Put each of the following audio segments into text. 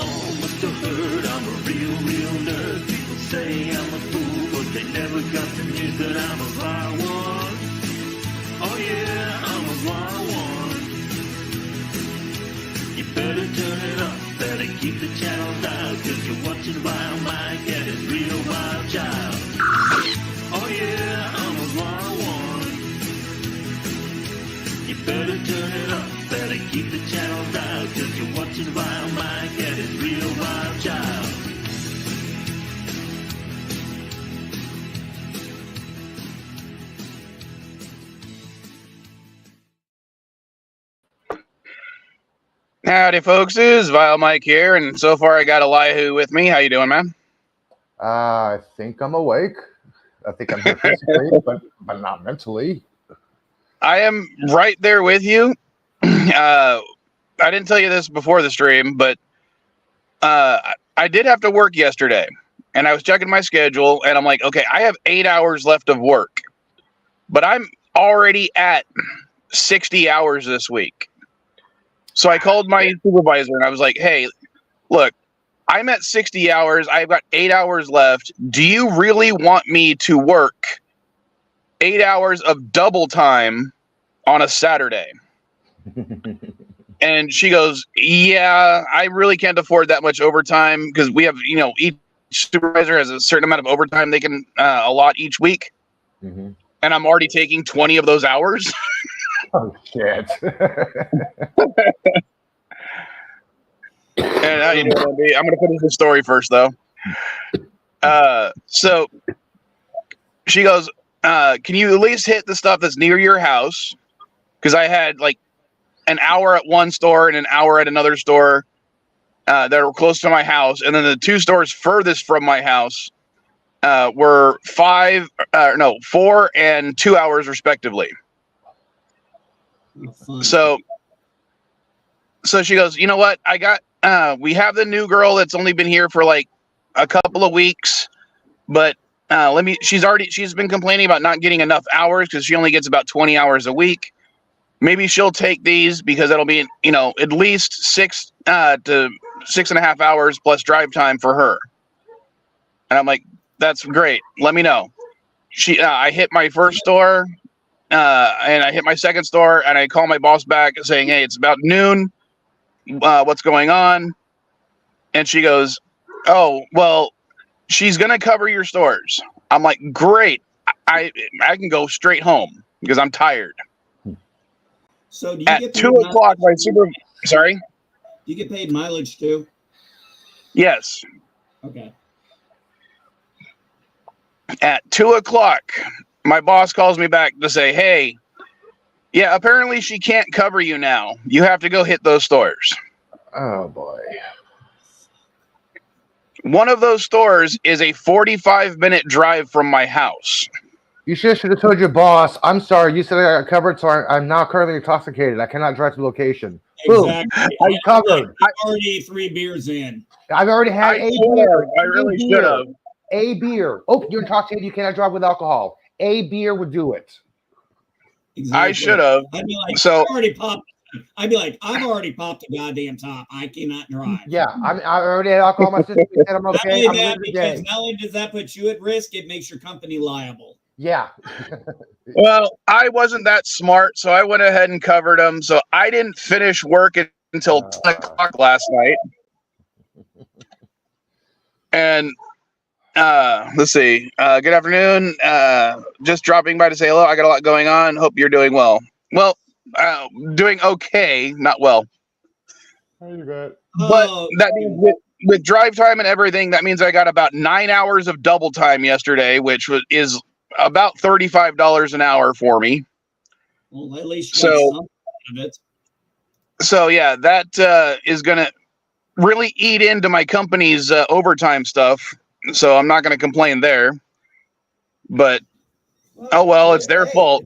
almost a herd. I'm a real nerd. People say I'm a fool, but they never got the news that I'm a vile one. Oh yeah, I'm a wild one. You better turn it up, better keep the channel dialed, cause you're watching VileMike and his real wild child. Oh yeah, I'm a wild one. You better turn it up, better keep the channel dialed, cause you're watching VileMike and his real wild child. Howdy, folks. It's VileMike here, and so far I got Elihu with me. How you doing, man? I think I'm awake. I think I'm here physically, but not mentally. I am right there with you. I didn't tell you this before the stream, but I did have to work yesterday, and I was checking my schedule, and I'm like, okay, I have 8 hours left of work, but I'm already at 60 hours this week. So I called my supervisor, and I was like, hey, look, I'm at 60 hours. I've got 8 hours left. Do you really want me to work 8 hours of double time on a Saturday? And she goes, yeah, I really can't afford that much overtime because we have, each supervisor has a certain amount of overtime they can allot each week. Mm-hmm. And I'm already taking 20 of those hours. Oh, shit. And I'm going to finish the story first, though. So she goes, can you at least hit the stuff that's near your house? Because I had like an hour at one store and an hour at another store that were close to my house. And then the two stores furthest from my house were 4 and 2 hours respectively. So she goes, you know what? I got, we have the new girl that's only been here for like a couple of weeks, but she's been complaining about not getting enough hours because she only gets about 20 hours a week. Maybe she'll take these because that'll be, at least 6 to 6.5 hours plus drive time for her. And I'm like, that's great. Let me know. I hit my first store. And I hit my second store, and I call my boss back saying, hey, it's about noon. What's going on? And she goes, oh, well, she's going to cover your stores. I'm like, great. I can go straight home because I'm tired. So do you at get 2 o'clock, sorry? Do you get paid mileage too? Yes. Okay. At 2 o'clock, my boss calls me back to say, hey, yeah, apparently she can't cover you now. You have to go hit those stores. Oh, boy. One of those stores is a 45-minute drive from my house. You should have told your boss, I'm sorry, you said I got covered, so I'm now currently intoxicated. I cannot drive to the location. Exactly. I'm covered. I'm already 3 beers in. I've already had a beer. I really should have. A beer. Oh, you're intoxicated. You cannot drive with alcohol. A beer would do it. Exactly. I should have. I'd be like, so, I've already popped the goddamn top. I cannot drive. Yeah, I already had alcohol in my system. I'm okay. Because not only does that put you at risk, it makes your company liable. Yeah. Well, I wasn't that smart, so I went ahead and covered them. So I didn't finish work until 10 o'clock last night. And let's see. Good afternoon. Just dropping by to say hello. I got a lot going on. Hope you're doing well. Well, doing okay, not well. How you got? But that means with drive time and everything, that means I got about 9 hours of double time yesterday, which is about $35 an hour for me. Well, at least you got something out of it. So yeah, that is going to really eat into my company's overtime stuff. So I'm not going to complain there. But oh well, it's their fault.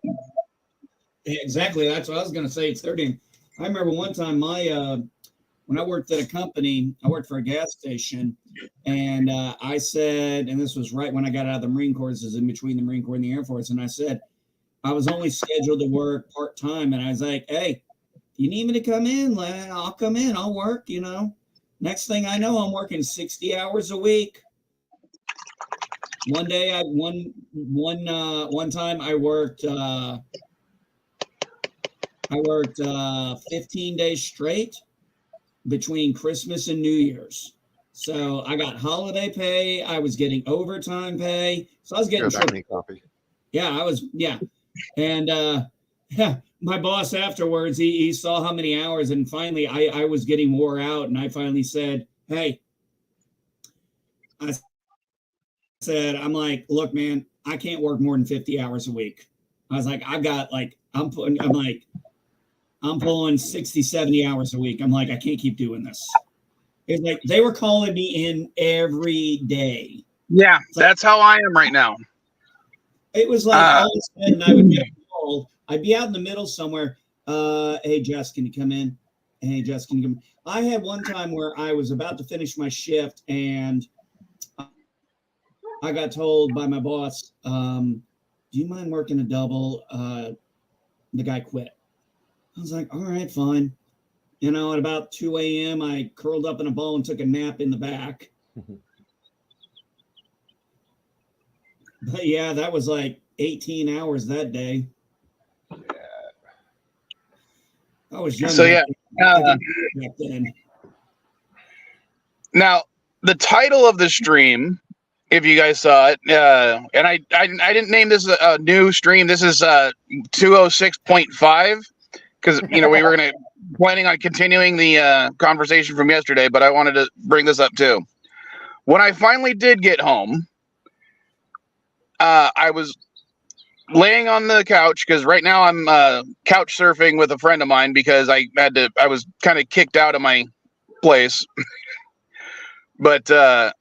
Exactly. That's what I was going to say. It's 30. I remember one time when I worked at a company, I worked for a gas station, and I said, and this was right when I got out of the Marine Corps, this is in between the Marine Corps and the Air Force, and I said, I was only scheduled to work part-time, and I was like, hey, you need me to come in? I'll come in, I'll work, Next thing I know, I'm working 60 hours a week. One day, one time I worked 15 days straight between Christmas and New Year's. So I got holiday pay. I was getting overtime pay. So I was getting coffee. Yeah, I was. Yeah, and yeah, my boss afterwards, he saw how many hours, and finally, I was getting wore out, and I finally said, "Hey," I said, "I'm like, look, man, I can't work more than 50 hours a week." I was like, I've got like, I'm pulling 60, 70 hours a week. I'm like, I can't keep doing this. It's like they were calling me in every day. Yeah, that's how I am right now. It was like all of a sudden I would get a call. I'd be out in the middle somewhere. Hey, Jess, can you come in? Hey, Jess, can you come in? I had one time where I was about to finish my shift and I got told by my boss, do you mind working a double? The guy quit. I was like, all right, fine. You know, at about 2 a.m., I curled up in a ball and took a nap in the back. But yeah, that was like 18 hours that day. Yeah. I was young. So yeah. Back then. Now the title of the stream, if you guys saw it, and I didn't name this a new stream. This is 206.5 because we were planning on continuing the conversation from yesterday, but I wanted to bring this up too. When I finally did get home, I was laying on the couch because right now I'm couch surfing with a friend of mine because I was kind of kicked out of my place. But the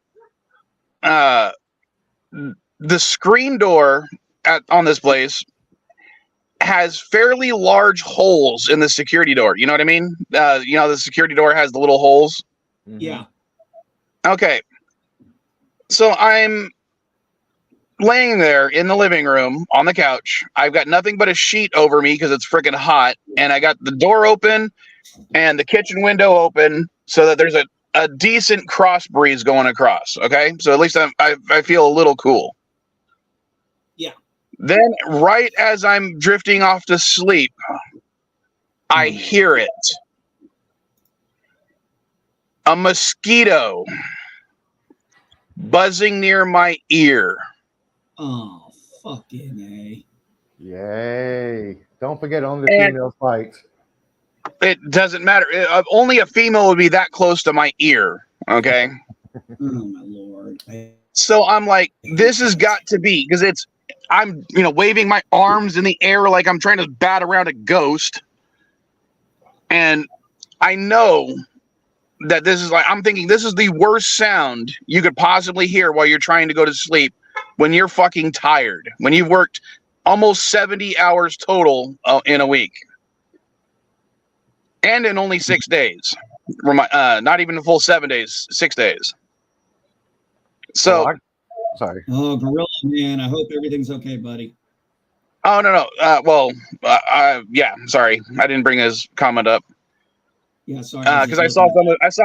screen door on this place has fairly large holes in the security door. You know what I mean? The security door has the little holes. Yeah. Okay. So I'm laying there in the living room on the couch. I've got nothing but a sheet over me because it's freaking hot. And I got the door open and the kitchen window open so that there's a decent cross breeze going across. Okay. So at least I feel a little cool. Yeah. Then right as I'm drifting off to sleep, I hear it. A mosquito buzzing near my ear. Oh, fucking A. Yay. Don't forget only the females fight. It doesn't matter. Only a female would be that close to my ear. Okay. Oh, my Lord. So I'm like, this has got to be because I'm waving my arms in the air like I'm trying to bat around a ghost. And I know that this is I'm thinking this is the worst sound you could possibly hear while you're trying to go to sleep when you're fucking tired, when you've worked almost 70 hours total in a week. And in only 6 days. Not even a full 7 days, 6 days. So, sorry. Oh, Gorilla Man, I hope everything's okay, buddy. Oh, no. Yeah, sorry. I didn't bring his comment up. Yeah, sorry. Because I saw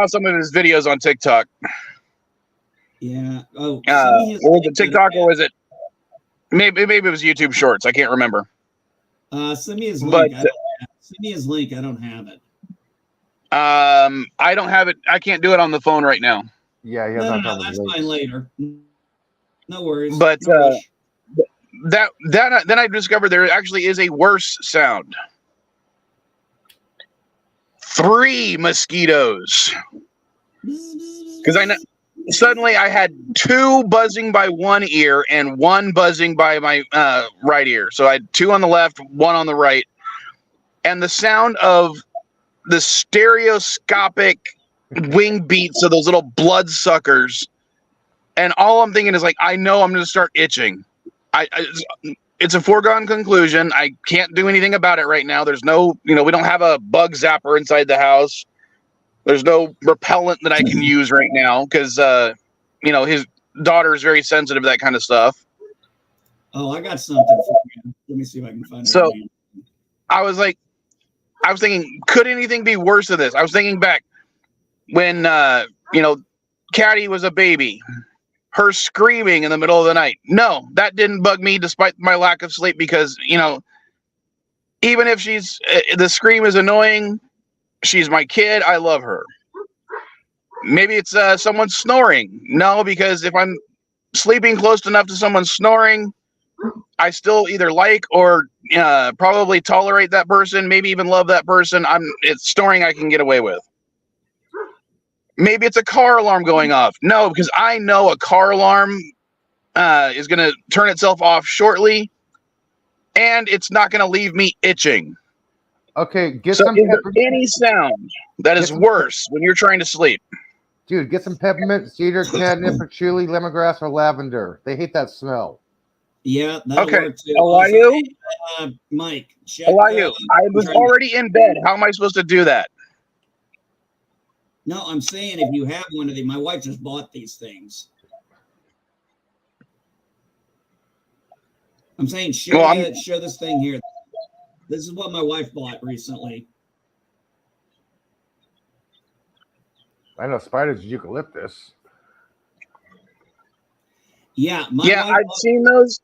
some of his videos on TikTok. Yeah. Oh, was it TikTok or was it? Maybe it was YouTube Shorts. I can't remember. Send me his link. Send me his link. I don't have it. I don't have it. I can't do it on the phone right now. Yeah, no, that's fine later. No worries. But no then I discovered there actually is a worse sound. 3 mosquitoes. Because suddenly I had 2 buzzing by one ear and 1 buzzing by my right ear. So I had 2 on the left, 1 on the right. And the sound of the stereoscopic wing beats of those little bloodsuckers. And all I'm thinking is I know I'm going to start itching. It's a foregone conclusion. I can't do anything about it right now. There's no, we don't have a bug zapper inside the house. There's no repellent that I can use right now because, his daughter is very sensitive to that kind of stuff. Oh, I got something for you. Let me see if I can find it. So I was thinking, could anything be worse than this? I was thinking back. when Caddy was a baby, her screaming in the middle of the night. No, that didn't bug me despite my lack of sleep because, even if the scream is annoying, she's my kid. I love her. Maybe it's someone snoring. No, because if I'm sleeping close enough to someone snoring, I still either like or probably tolerate that person, maybe even love that person. It's snoring I can get away with. Maybe it's a car alarm going off. No, because I know a car alarm is going to turn itself off shortly, and it's not going to leave me itching. Okay, Is there any sound that is worse when you're trying to sleep? Dude, get some peppermint, cedar, catnip, patchouli, lemongrass, or lavender. They hate that smell. Yeah, that'll work too. How are you? Mike, check, how are you? I was already in bed. How am I supposed to do that? No, I'm saying if you have one of these, my wife just bought these things. I'm saying show this thing here. This is what my wife bought recently. I know spiders eucalyptus. Yeah, I've seen those.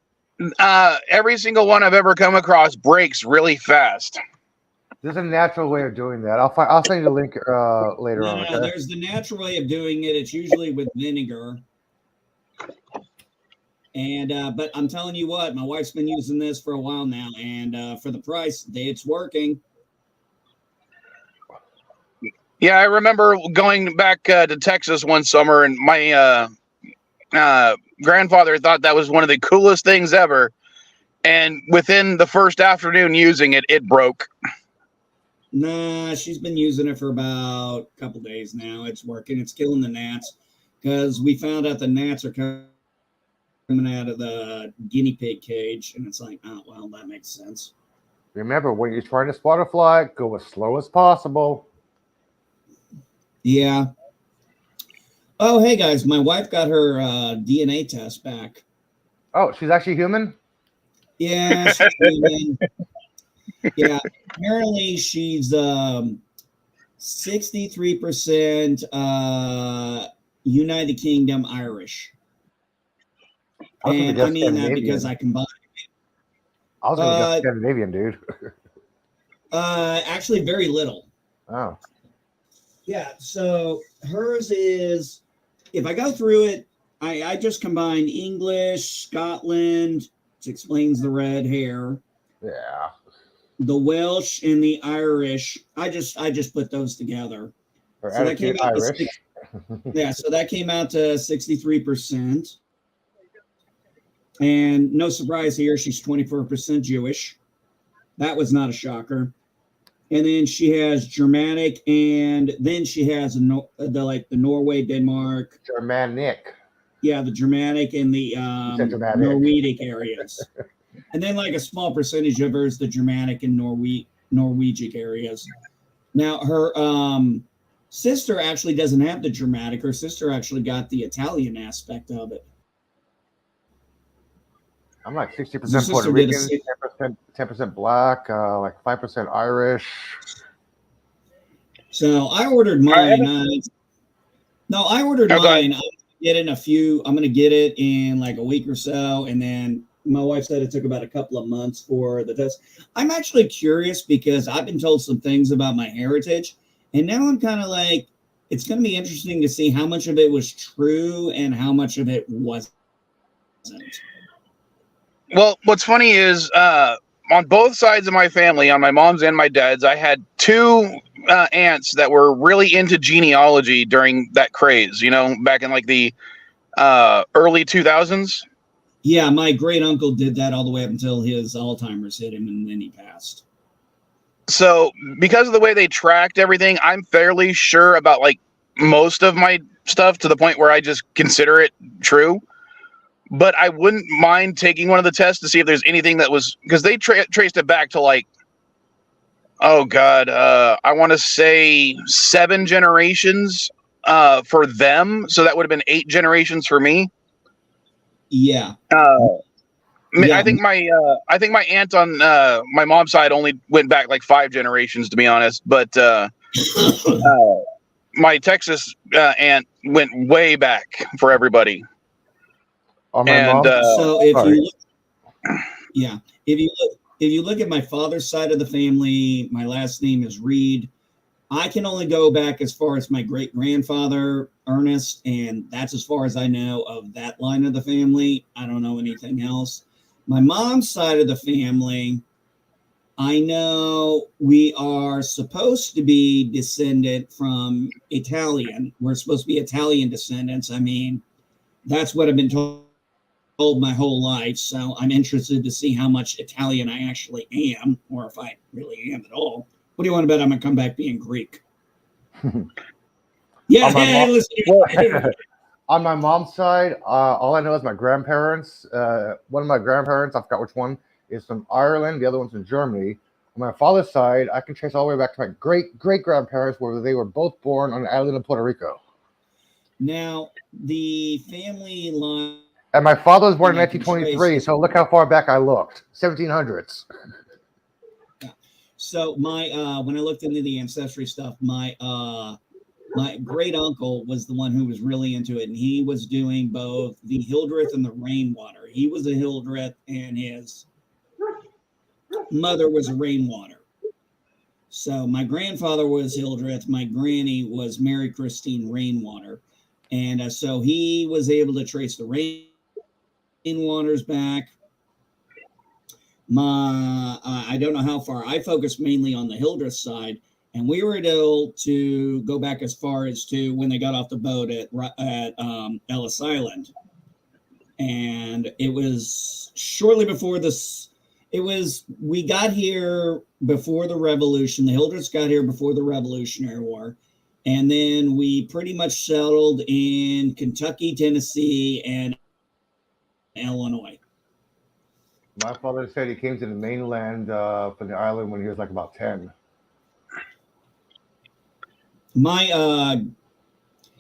Every single one I've ever come across breaks really fast. There's a natural way of doing that. I'll send you the link later on. No, there's the natural way of doing it. It's usually with vinegar. And but I'm telling you what, my wife's been using this for a while now, and for the price, it's working. Yeah, I remember going back to Texas one summer, and my grandfather thought that was one of the coolest things ever. And within the first afternoon using it, it broke. Nah, she's been using it for about a couple days now. It's working. It's killing the gnats because we found out the gnats are coming out of the guinea pig cage, and it's like, oh, well, that makes sense. Remember, when you're trying to spot a fly, go as slow as possible. Yeah. Oh, hey, guys, my wife got her DNA test back. Oh, she's actually human? Yeah, she's human. Yeah, apparently she's 63% United Kingdom Irish. And I mean that because I combined. I was going to guess Scandinavian, dude. Actually, very little. Oh. Yeah, so hers is, if I go through it, I just combine English, Scotland, which explains the red hair. Yeah. The Welsh and the Irish. I just put those together. So that came out Irish. So that came out to 63%. And no surprise here, she's 24% Jewish. That was not a shocker. And then she has Germanic, and then she has the Norway, Denmark. Germanic. Yeah, the Germanic and the Norwegic areas. And then like a small percentage of her is the Germanic and Norwegic areas. Now, her sister actually doesn't have the Germanic. Her sister actually got the Italian aspect of it. I'm like 60% Puerto Rican, 10% black, like 5% Irish. So I ordered mine. I ordered mine. I'm going to get it in like a week or so. And then my wife said it took about a couple of months for the test. I'm actually curious because I've been told some things about my heritage. And now I'm kind of like, it's going to be interesting to see how much of it was true and how much of it wasn't. Well, what's funny is on both sides of my family, on my mom's and my dad's, I had two aunts that were really into genealogy during that craze, back in like the early 2000s. Yeah, my great uncle did that all the way up until his Alzheimer's hit him, and then he passed. So because of the way they tracked everything, I'm fairly sure about like most of my stuff to the point where I just consider it true. But I wouldn't mind taking one of the tests to see if there's anything that was, because they traced it back to like, oh God, I want to say 7 generations for them. So that would have been 8 generations for me. Yeah. I think my aunt on my mom's side only went back like 5 generations, to be honest. But my Texas aunt went way back for everybody. On my And, mom. So if sorry. you look, yeah, if you look at my father's side of the family, my last name is Reed. I can only go back as far as my great grandfather Ernest, and that's as far as I know of that line of the family. I don't know anything else. My mom's side of the family, I know we are supposed to be descendant from Italian. We're supposed to be Italian descendants. I mean, that's what I've been told my whole life. So I'm interested to see how much Italian I actually am, or if I really am at all. What do you want to bet I'm going to come back being Greek? Yeah, On my hey, mom- listen. On my mom's side, all I know is my grandparents. One of my grandparents, I forgot which one, is from Ireland. The other one's from Germany. On my father's side, I can trace all the way back to my great grandparents, where they were both born on the island of Puerto Rico. Now, the family line. And my father was born in I can 1923, trace- so look how far back I looked. 1700s. So my when I looked into the ancestry stuff, my great uncle was the one who was really into it, and he was doing both the Hildreth and the Rainwater. He was a Hildreth, and his mother was a Rainwater. So my grandfather was Hildreth, my granny was Mary Christine Rainwater, and so he was able to trace the Rainwaters back. I don't know how far. I focused mainly on the Hildreth side, and we were able to go back as far as to when they got off the boat at Ellis Island, and it was shortly before this. We got here before the Revolution. The Hildreths got here before the Revolutionary War, and then we pretty much settled in Kentucky, Tennessee, and Illinois. My father said he came to the mainland from the island when he was like about 10.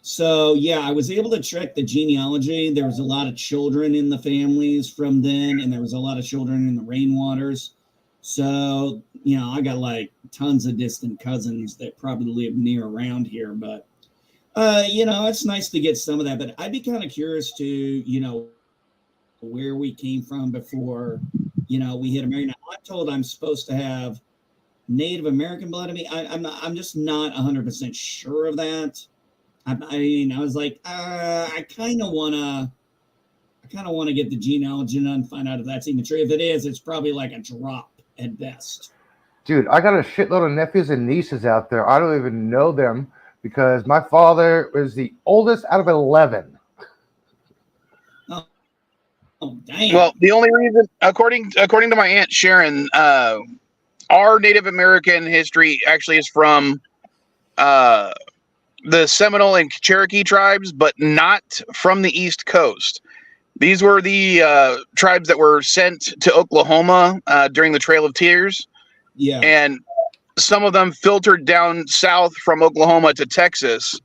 So yeah, I was able to check the genealogy. There was a lot of children in the families from then, and there was a lot of children in the Rainwaters. So, I got like tons of distant cousins that probably live near around here, but it's nice to get some of that. But I'd be kind of curious to, where we came from before, we hit America. Now, I'm told I'm supposed to have Native American blood in me. I'm just not 100% sure of that. I was like, I kind of want to get the genealogy done and find out if that's even true. If it is, it's probably like a drop at best. Dude, I got a shitload of nephews and nieces out there. I don't even know them because my father was the oldest out of 11. Oh, damn. Well, the only reason, according to my Aunt Sharon, our Native American history actually is from the Seminole and Cherokee tribes, but not from the East Coast. These were the tribes that were sent to Oklahoma during the Trail of Tears. Yeah. And some of them filtered down south from Oklahoma to Texas.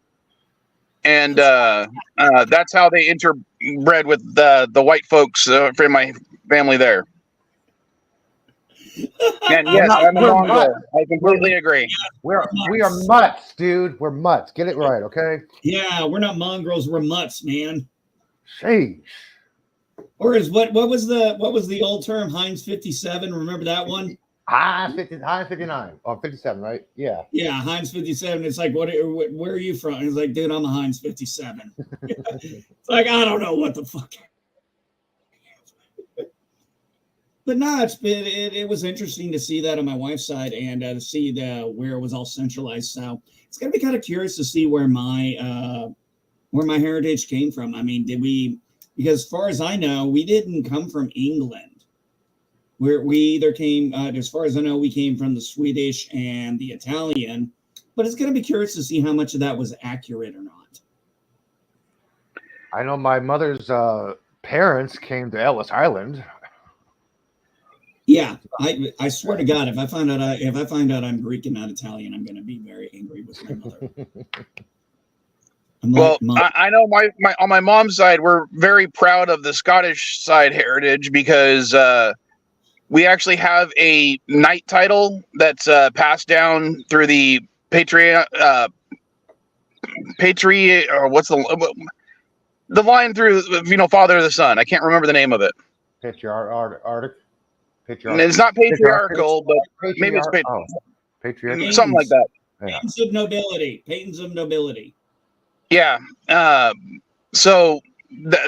And that's how they interbred with the white folks from my family there. And yes, I'm a Mongol. I completely agree. We are mutts, dude. We're mutts. Get it right, okay? Yeah, we're not mongrels. We're mutts, man. Sheesh. Or is what was the old term? Heinz 57. Remember that one? High 59 or 57, right? Yeah. Yeah, Heinz 57. It's like, where are you from? And he's like, dude, I'm a Heinz 57. It's like, I don't know what the fuck. But no, it was interesting to see that on my wife's side and to see where it was all centralized. So it's gonna be kind of curious to see where my heritage came from. I mean, because as far as I know, we didn't come from England. We either came, as far as I know, we came from the Swedish and the Italian. But it's going to be curious to see how much of that was accurate or not. I know my mother's parents came to Ellis Island. Yeah, I swear to God, if I find out I'm Greek and not Italian, I'm going to be very angry with my mother. Well, I know on my mom's side, we're very proud of the Scottish side heritage because we actually have a knight title that's passed down through the Patriot, or what's the line through, Father of the Son? I can't remember the name of it. Patriarch. It's not patriarchal, but maybe it's patriarch. something like that. Yeah. Patents of nobility. Yeah. So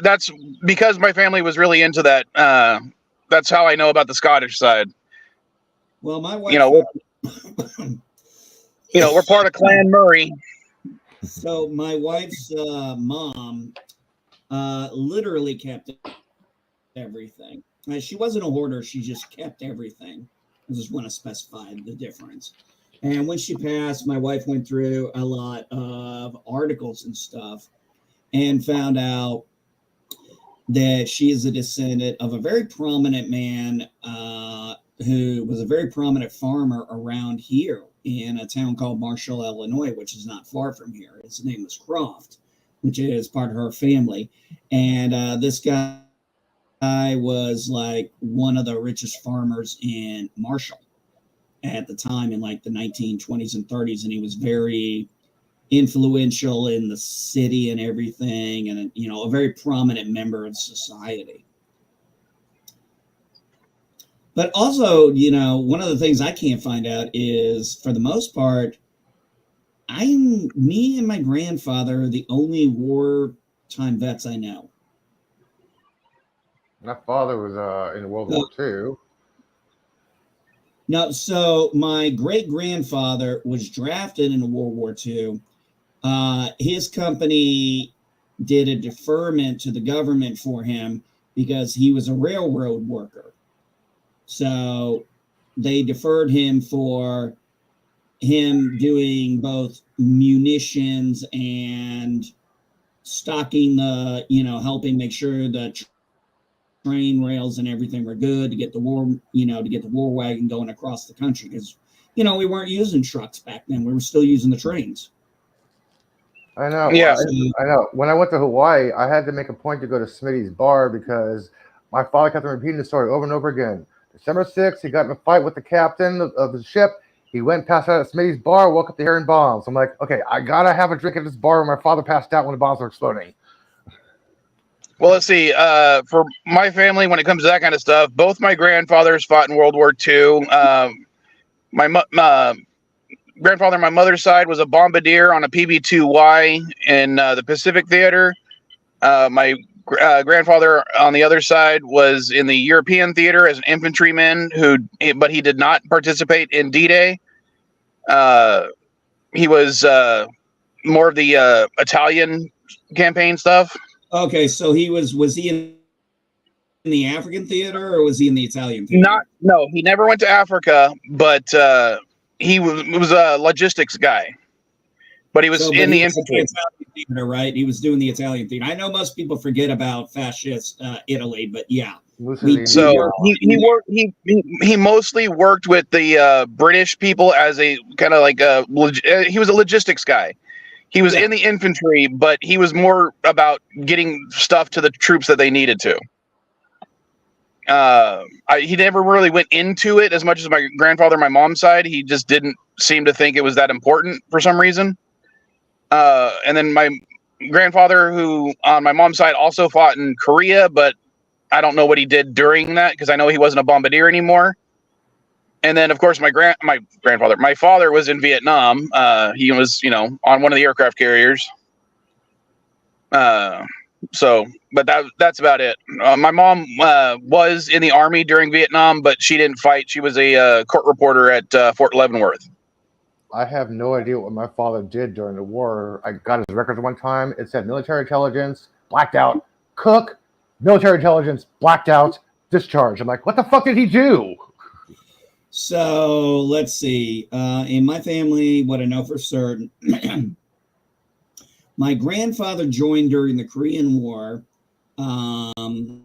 that's because my family was really into that. That's how I know about the Scottish side. Well, my wife, we're part of Clan Murray. So my wife's mom literally kept everything. She wasn't a hoarder. She just kept everything. I just want to specify the difference. And when she passed, my wife went through a lot of articles and stuff and found out that she is a descendant of a very prominent man who was a very prominent farmer around here in a town called Marshall, Illinois, which is not far from here. His name was Croft, which is part of her family. And this guy was like one of the richest farmers in Marshall at the time in like the 1920s and 30s. And he was very influential in the city and everything, and a very prominent member of society. But also, one of the things I can't find out is, for the most part, me and my grandfather are the only wartime vets I know. My father was in World War II. No, so my great-grandfather was drafted in World War II. His company did a deferment to the government for him because he was a railroad worker. So they deferred him for him doing both munitions and stocking helping make sure the train rails and everything were good to get the war wagon going across the country. Because, we weren't using trucks back then. We were still using the trains. I know. Yeah. I know. When I went to Hawaii, I had to make a point to go to Smitty's bar because my father kept repeating the story over and over again. December 6th, he got in a fight with the captain of the ship. He went passed out at Smitty's bar, woke up to hearing bombs. I'm like, okay, I gotta have a drink at this bar where my father passed out when the bombs were exploding. Well, let's see. For my family, when it comes to that kind of stuff, both my grandfathers fought in World War II. My grandfather on my mother's side was a bombardier on a PB-2Y in the Pacific Theater. My grandfather on the other side was in the European Theater as an infantryman, but he did not participate in D-Day. He was more of the Italian campaign stuff. Okay, so was he in the African theater or was he in the Italian theater? No, he never went to Africa, but he was a logistics guy. But he was in the infantry. Italian theater, right? He was doing the Italian theater. I know most people forget about fascist Italy, but yeah. So he mostly worked with the British people as a kind of like he was a logistics guy. He was in the infantry, but he was more about getting stuff to the troops that they needed to. He never really went into it as much as my grandfather on my mom's side. He just didn't seem to think it was that important for some reason. And then my grandfather, who on my mom's side also fought in Korea, but I don't know what he did during that because I know he wasn't a bombardier anymore. And then, of course, my father was in Vietnam. He was, on one of the aircraft carriers. But that's about it. My mom was in the Army during Vietnam, but she didn't fight. She was a court reporter at Fort Leavenworth. I have no idea what my father did during the war. I got his records one time. It said military intelligence, blacked out, cook, military intelligence, blacked out, discharge. I'm like, what the fuck did he do? So let's see. In my family, what I know for certain, my grandfather joined during the Korean War, and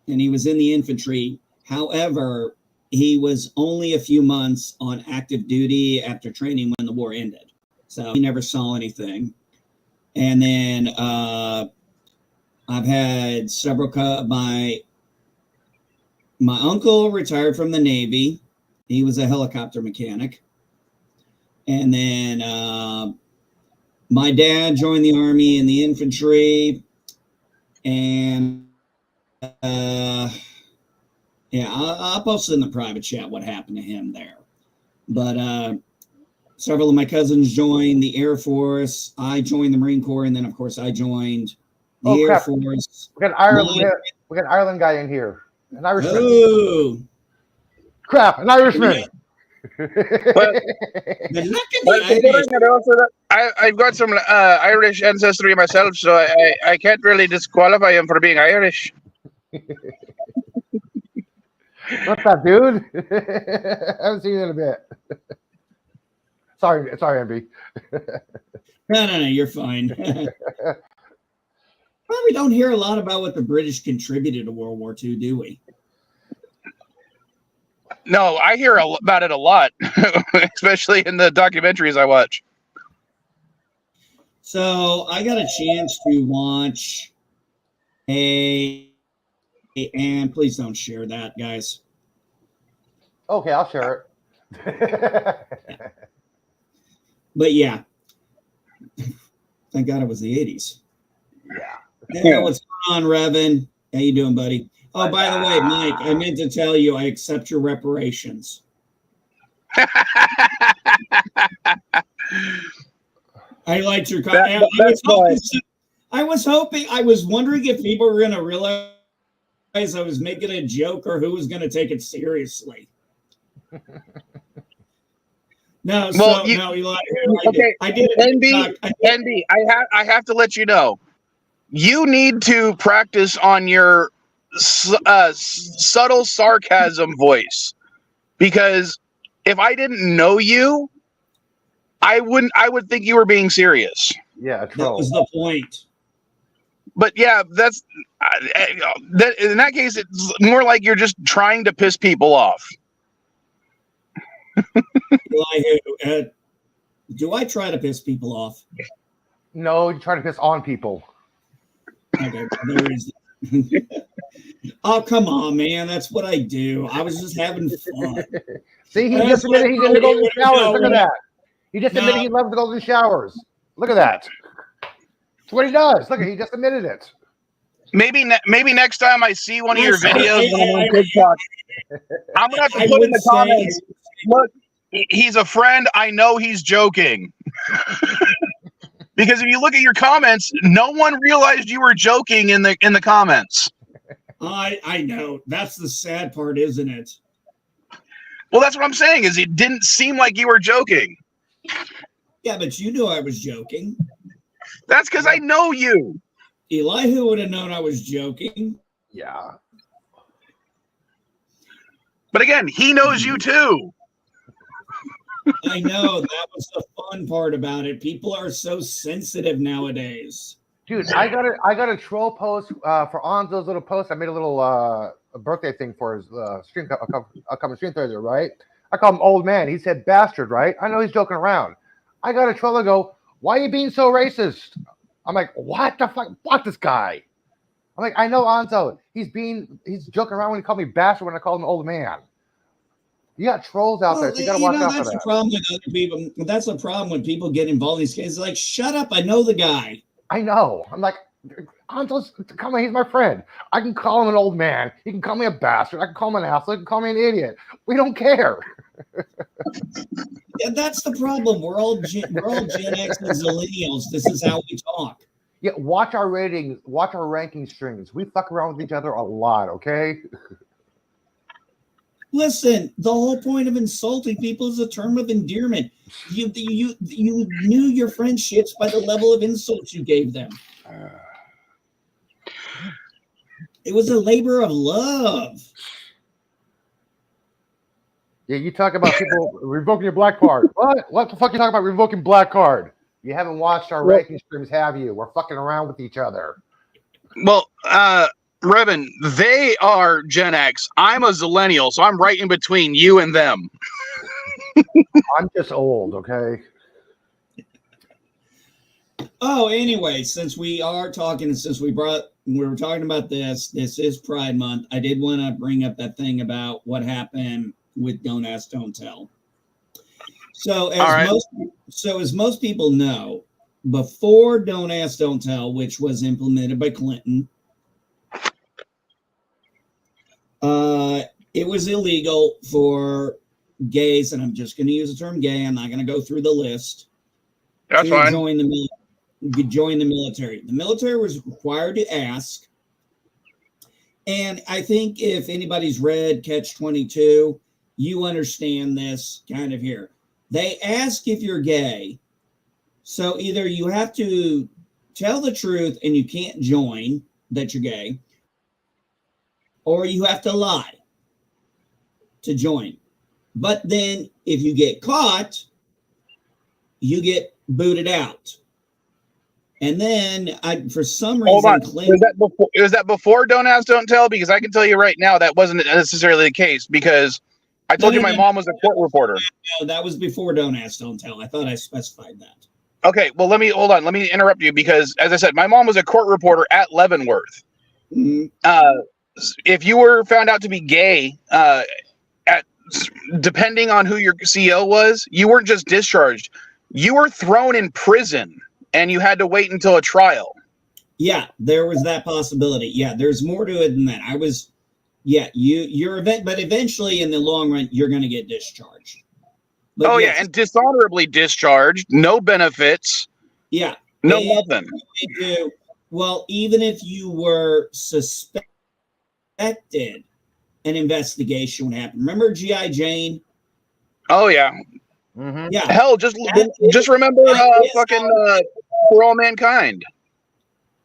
he was in the infantry. However, he was only a few months on active duty after training when the war ended. So he never saw anything. And then I've had several, my uncle retired from the Navy. He was a helicopter mechanic. And then my dad joined the Army in the infantry, and yeah, I'll post it in the private chat what happened to him there. But several of my cousins joined the Air Force. I joined the Marine Corps, and then of course I joined the Air Force. We got Ireland. We got an Ireland guy in here. An Irishman. Oh, crap! An Irishman. I've got some Irish ancestry myself, so I can't really disqualify him for being Irish. What's up, dude? I haven't seen you in a bit. Sorry, MB. No, you're fine. Well, we don't hear a lot about what the British contributed to World War II, do we? No, I hear about it a lot, especially in the documentaries I watch. So I got a chance to watch and please don't share that, guys. Okay, I'll share it. But yeah, thank God it was the 80s. Yeah. What's going on, Revan? How you doing, buddy? Oh, by the way, Mike, I meant to tell you I accept your reparations. I liked your comment. I was wondering if people were going to realize I was making a joke or who was going to take it seriously. No, well, no, Eli. Okay, I did. NB, I have to let you know. You need to practice on your subtle sarcasm voice, because if I didn't know you, I would think you were being serious. Yeah, that was the point. But yeah, that's that. In that case, it's more like you're just trying to piss people off. Do I try to piss people off? No, you're trying to piss on people. Okay, there is. Oh, come on, man. That's what I do. I was just having fun. See, he just admitted he did the golden showers. Look at that. He just admitted he loves the golden showers. Look at that. That's what he does. Look, he just admitted it. Maybe next time I see one of your videos on TikTok, I'm gonna have to put in the comments. Look, he's a friend. I know he's joking. Because if you look at your comments, no one realized you were joking in the comments. I know. That's the sad part, isn't it? Well, that's what I'm saying, is it didn't seem like you were joking. Yeah, but you knew I was joking. That's because I know you. Elihu would have known I was joking. Yeah. But again, he knows you too. I know. That was the fun part about it. People are so sensitive nowadays. Dude, I got a troll post for Anzo's little post. I made a little birthday thing for his stream upcoming stream Thursday, right? I call him old man. He said bastard, right? I know he's joking around. I got a troll to go, why are you being so racist? I'm like, what the fuck? Block this guy. I'm like, I know Anzo. He's joking around when he called me bastard when I called him old man. You got trolls out there, so you gotta watch out for that. That's the problem with other people. That's the problem when people get involved in these cases. Like, shut up! I know the guy. I know. I'm like, Anzo's, come on, he's my friend. I can call him an old man. He can call me a bastard. I can call him an asshole. He can call me an idiot. We don't care. Yeah, that's the problem. We're all Gen X and Zillennials. This is how we talk. Yeah, watch our ratings. Watch our ranking streams. We fuck around with each other a lot. Okay. Listen, the whole point of insulting people is a term of endearment. You knew your friendships by the level of insults you gave them. It was a labor of love. Yeah, you talk about people revoking your black card. What the fuck you talking about revoking black card? You haven't watched our ranking streams, have you? We're fucking around with each other. Well, Revan, they are Gen X. I'm a Zillennial, so I'm right in between you and them. I'm just old, okay? Oh, anyway, since we are talking, we were talking about this is Pride Month. I did want to bring up that thing about what happened with Don't Ask, Don't Tell. So as most people know, before Don't Ask, Don't Tell, which was implemented by Clinton, it was illegal for gays, and I'm just going to use the term gay. I'm not going to go through the list. That's fine. Join the military. The military was required to ask. And I think if anybody's read Catch 22, you understand this kind of here. They ask if you're gay. So either you have to tell the truth and you can't join that you're gay, or you have to lie to join. But then if you get caught, you get booted out. And then for some reason, hold on. Was that before Don't Ask, Don't Tell? Because I can tell you right now that wasn't necessarily the case, because I told you my mom was a court reporter. No, that was before Don't Ask, Don't Tell. I thought I specified that. Okay, well, hold on. Let me interrupt you, because, as I said, my mom was a court reporter at Leavenworth. Mm-hmm. If you were found out to be gay, depending on who your CO was, you weren't just discharged. You were thrown in prison, and you had to wait until a trial. Yeah, there was that possibility. Yeah, there's more to it than that. But eventually in the long run, you're going to get discharged. But yeah, and dishonorably discharged, no benefits. Yeah. Nothing. Well, even if you were suspected, an investigation would happen. Remember G.I. Jane? Oh, yeah. Mm-hmm. Yeah. Hell, just remember fucking For All Mankind.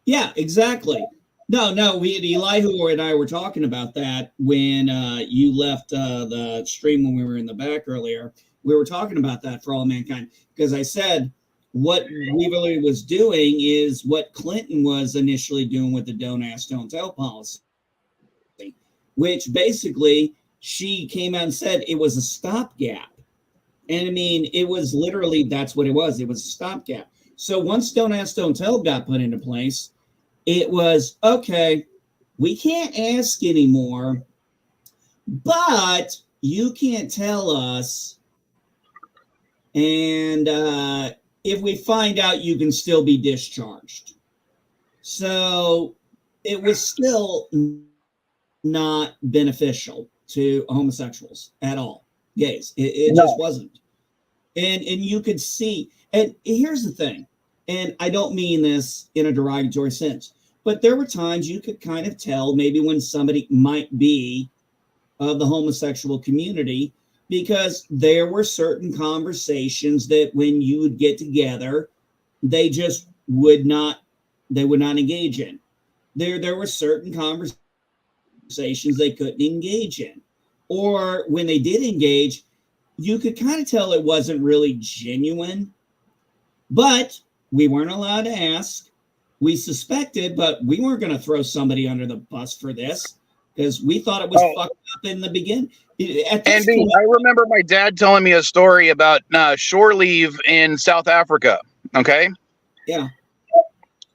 Yeah, exactly. No, Elihu and I were talking about that when you left the stream when we were in the back earlier. We were talking about that For All Mankind, because I said what VIleMike was doing is what Clinton was initially doing with the Don't Ask, Don't Tell policy, which basically she came out and said it was a stopgap. And I mean, it was literally, that's what it was. It was a stopgap. So once Don't Ask, Don't Tell got put into place, it was, okay, we can't ask anymore, but you can't tell us. And if we find out, you can still be discharged. So it was still not beneficial to homosexuals at all, gays. It just wasn't. And you could see, and here's the thing, and I don't mean this in a derogatory sense, but there were times you could kind of tell maybe when somebody might be of the homosexual community, because there were certain conversations that when you would get together, they just would not engage in. There were certain conversations they couldn't engage in. Or when they did engage, you could kind of tell it wasn't really genuine, but we weren't allowed to ask. We suspected, but we weren't going to throw somebody under the bus for this, because we thought it was fucked up in the beginning. Andy, I remember my dad telling me a story about shore leave in South Africa. Okay. Yeah.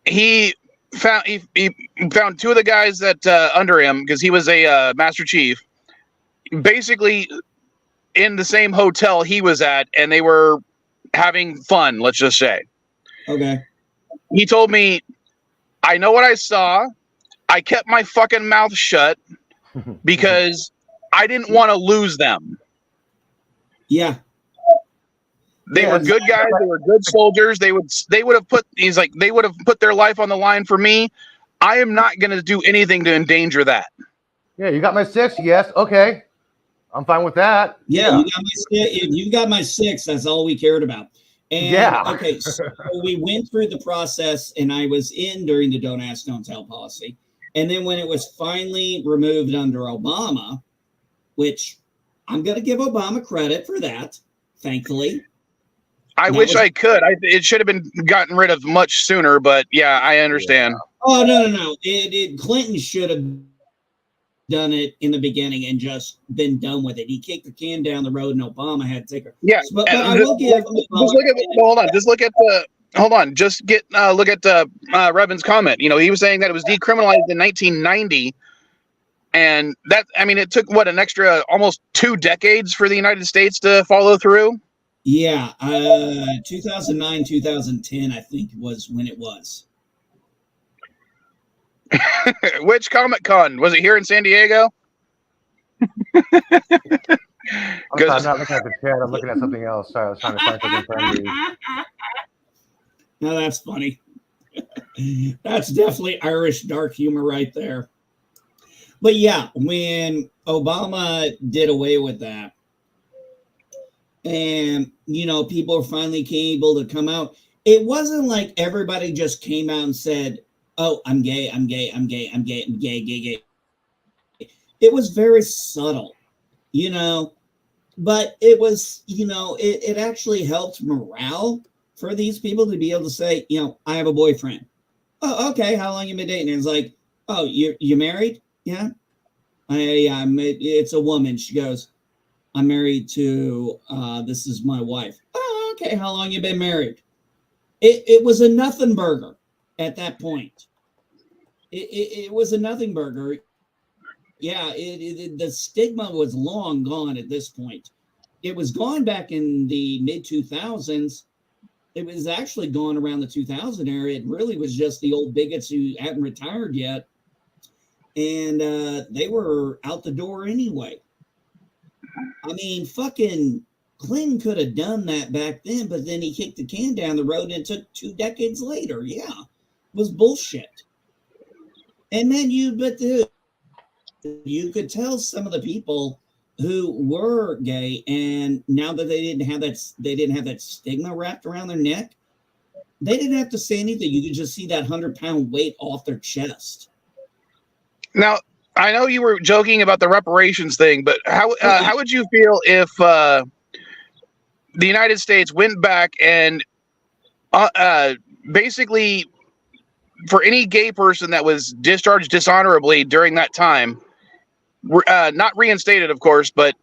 He found two of the guys that under him, because he was a Master Chief, basically in the same hotel he was at, and they were having fun, let's just say. Okay. He told me, I know what I saw. I kept my fucking mouth shut because I didn't want to lose them. Yeah. They were good guys. They were good soldiers. They would have put their life on the line for me. I am not going to do anything to endanger that. Yeah, you got my 6. Yes. Okay. I'm fine with that. Yeah. You got my 6. That's all we cared about. And yeah. Okay. So we went through the process, and I was in during the Don't Ask, Don't Tell policy. And then when it was finally removed under Obama, which I'm going to give Obama credit for that, thankfully. I wish I could. It should have been gotten rid of much sooner, but yeah, I understand. Oh, no. Clinton should have done it in the beginning and just been done with it. He kicked the can down the road, and Obama had to take her. Yeah, but I will give. Look at Revan's comment. You know, he was saying that it was decriminalized in 1990, and that, I mean, it took an extra almost 2 decades for the United States to follow through. Yeah, 2009, 2010, I think was when it was. Which Comic Con was it? Here in San Diego? I'm sorry, I'm Because not looking at the chat. I'm looking at something else. Sorry, I was trying to find something friendly. Now that's funny. That's definitely Irish dark humor right there. But yeah, when Obama did away with that, and people finally came able to come out, it wasn't like everybody just came out and said, "Oh, I'm gay, I'm gay, I'm gay, I'm gay, I'm gay, gay, gay." It was very subtle, but it was, it actually helped morale for these people to be able to say, I have a boyfriend. Oh, okay. How long you been dating? And it's like, oh, you married? Yeah. It's a woman. She goes, I'm married to, this is my wife. Oh, okay. How long you been married? It was a nothing burger at that point. It was a nothing burger. Yeah, the stigma was long gone at this point. It was gone back in the mid 2000s. It was actually gone around the 2000 era. It really was just the old bigots who hadn't retired yet. And they were out the door anyway. I mean, fucking Clinton could have done that back then, but then he kicked the can down the road and it took 2 decades later. Yeah, it was bullshit. And then you could tell some of the people who were gay, and now that they didn't have that stigma wrapped around their neck, they didn't have to say anything. You could just see that 100-pound weight off their chest. now I know you were joking about the reparations thing, but how would you feel if the United States went back and basically for any gay person that was discharged dishonorably during that time, not reinstated, of course, but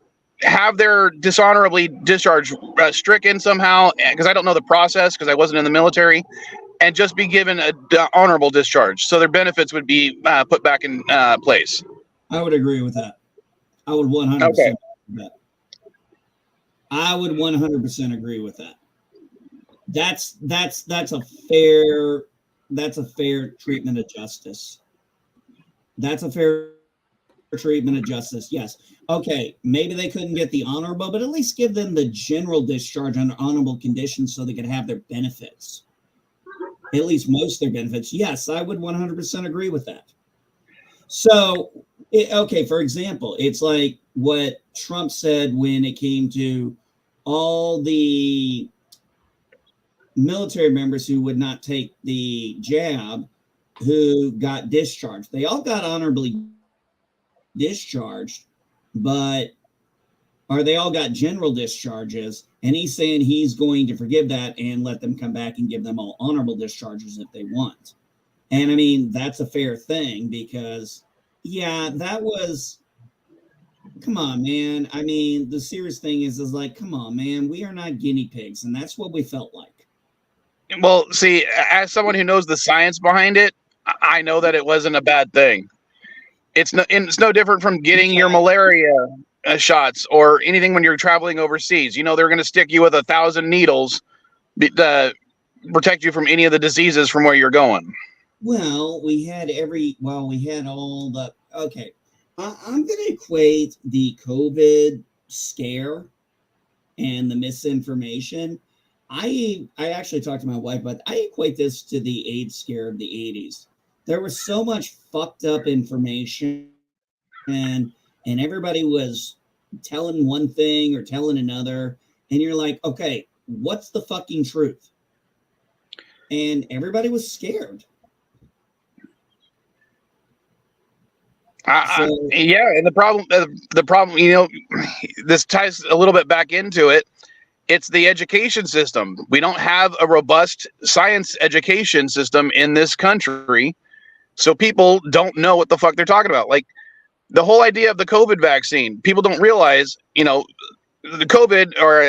have their dishonorably discharge stricken somehow, because I don't know the process because I wasn't in the military, and just be given a honorable discharge, so their benefits would be put back in place. I would agree with that. I would 100% Okay. agree with that. I would 100% agree with that. That's a fair treatment of justice. That's a fair treatment of justice. Yes. Okay. Maybe they couldn't get the honorable, but at least give them the general discharge under honorable conditions so they could have their benefits. At least most of their benefits. Yes, I would 100% agree with that. So, okay, for example, it's like what Trump said when it came to all the military members who would not take the jab who got discharged. They all got honorably discharged, or they all got general discharges, and he's saying he's going to forgive that and let them come back and give them all honorable discharges if they want. And I mean, that's a fair thing because, yeah, that was, come on, man. I mean, the serious thing is like, come on, man, we are not guinea pigs, and that's what we felt like. Well, see, as someone who knows the science behind it, I know that it wasn't a bad thing. It's no different from getting your malaria shots or anything when you're traveling overseas. They're going to stick you with 1,000 needles to protect you from any of the diseases from where you're going. Well, we had all the, okay. I'm going to equate the COVID scare and the misinformation. I actually talked to my wife, but I equate this to the AIDS scare of the 80s. There was so much fucked up information and everybody was telling one thing or telling another. And you're like, okay, what's the fucking truth? And everybody was scared. Yeah, and the problem, this ties a little bit back into it. It's the education system. We don't have a robust science education system in this country, so people don't know what the fuck they're talking about. Like the whole idea of the COVID vaccine, people don't realize, the COVID, or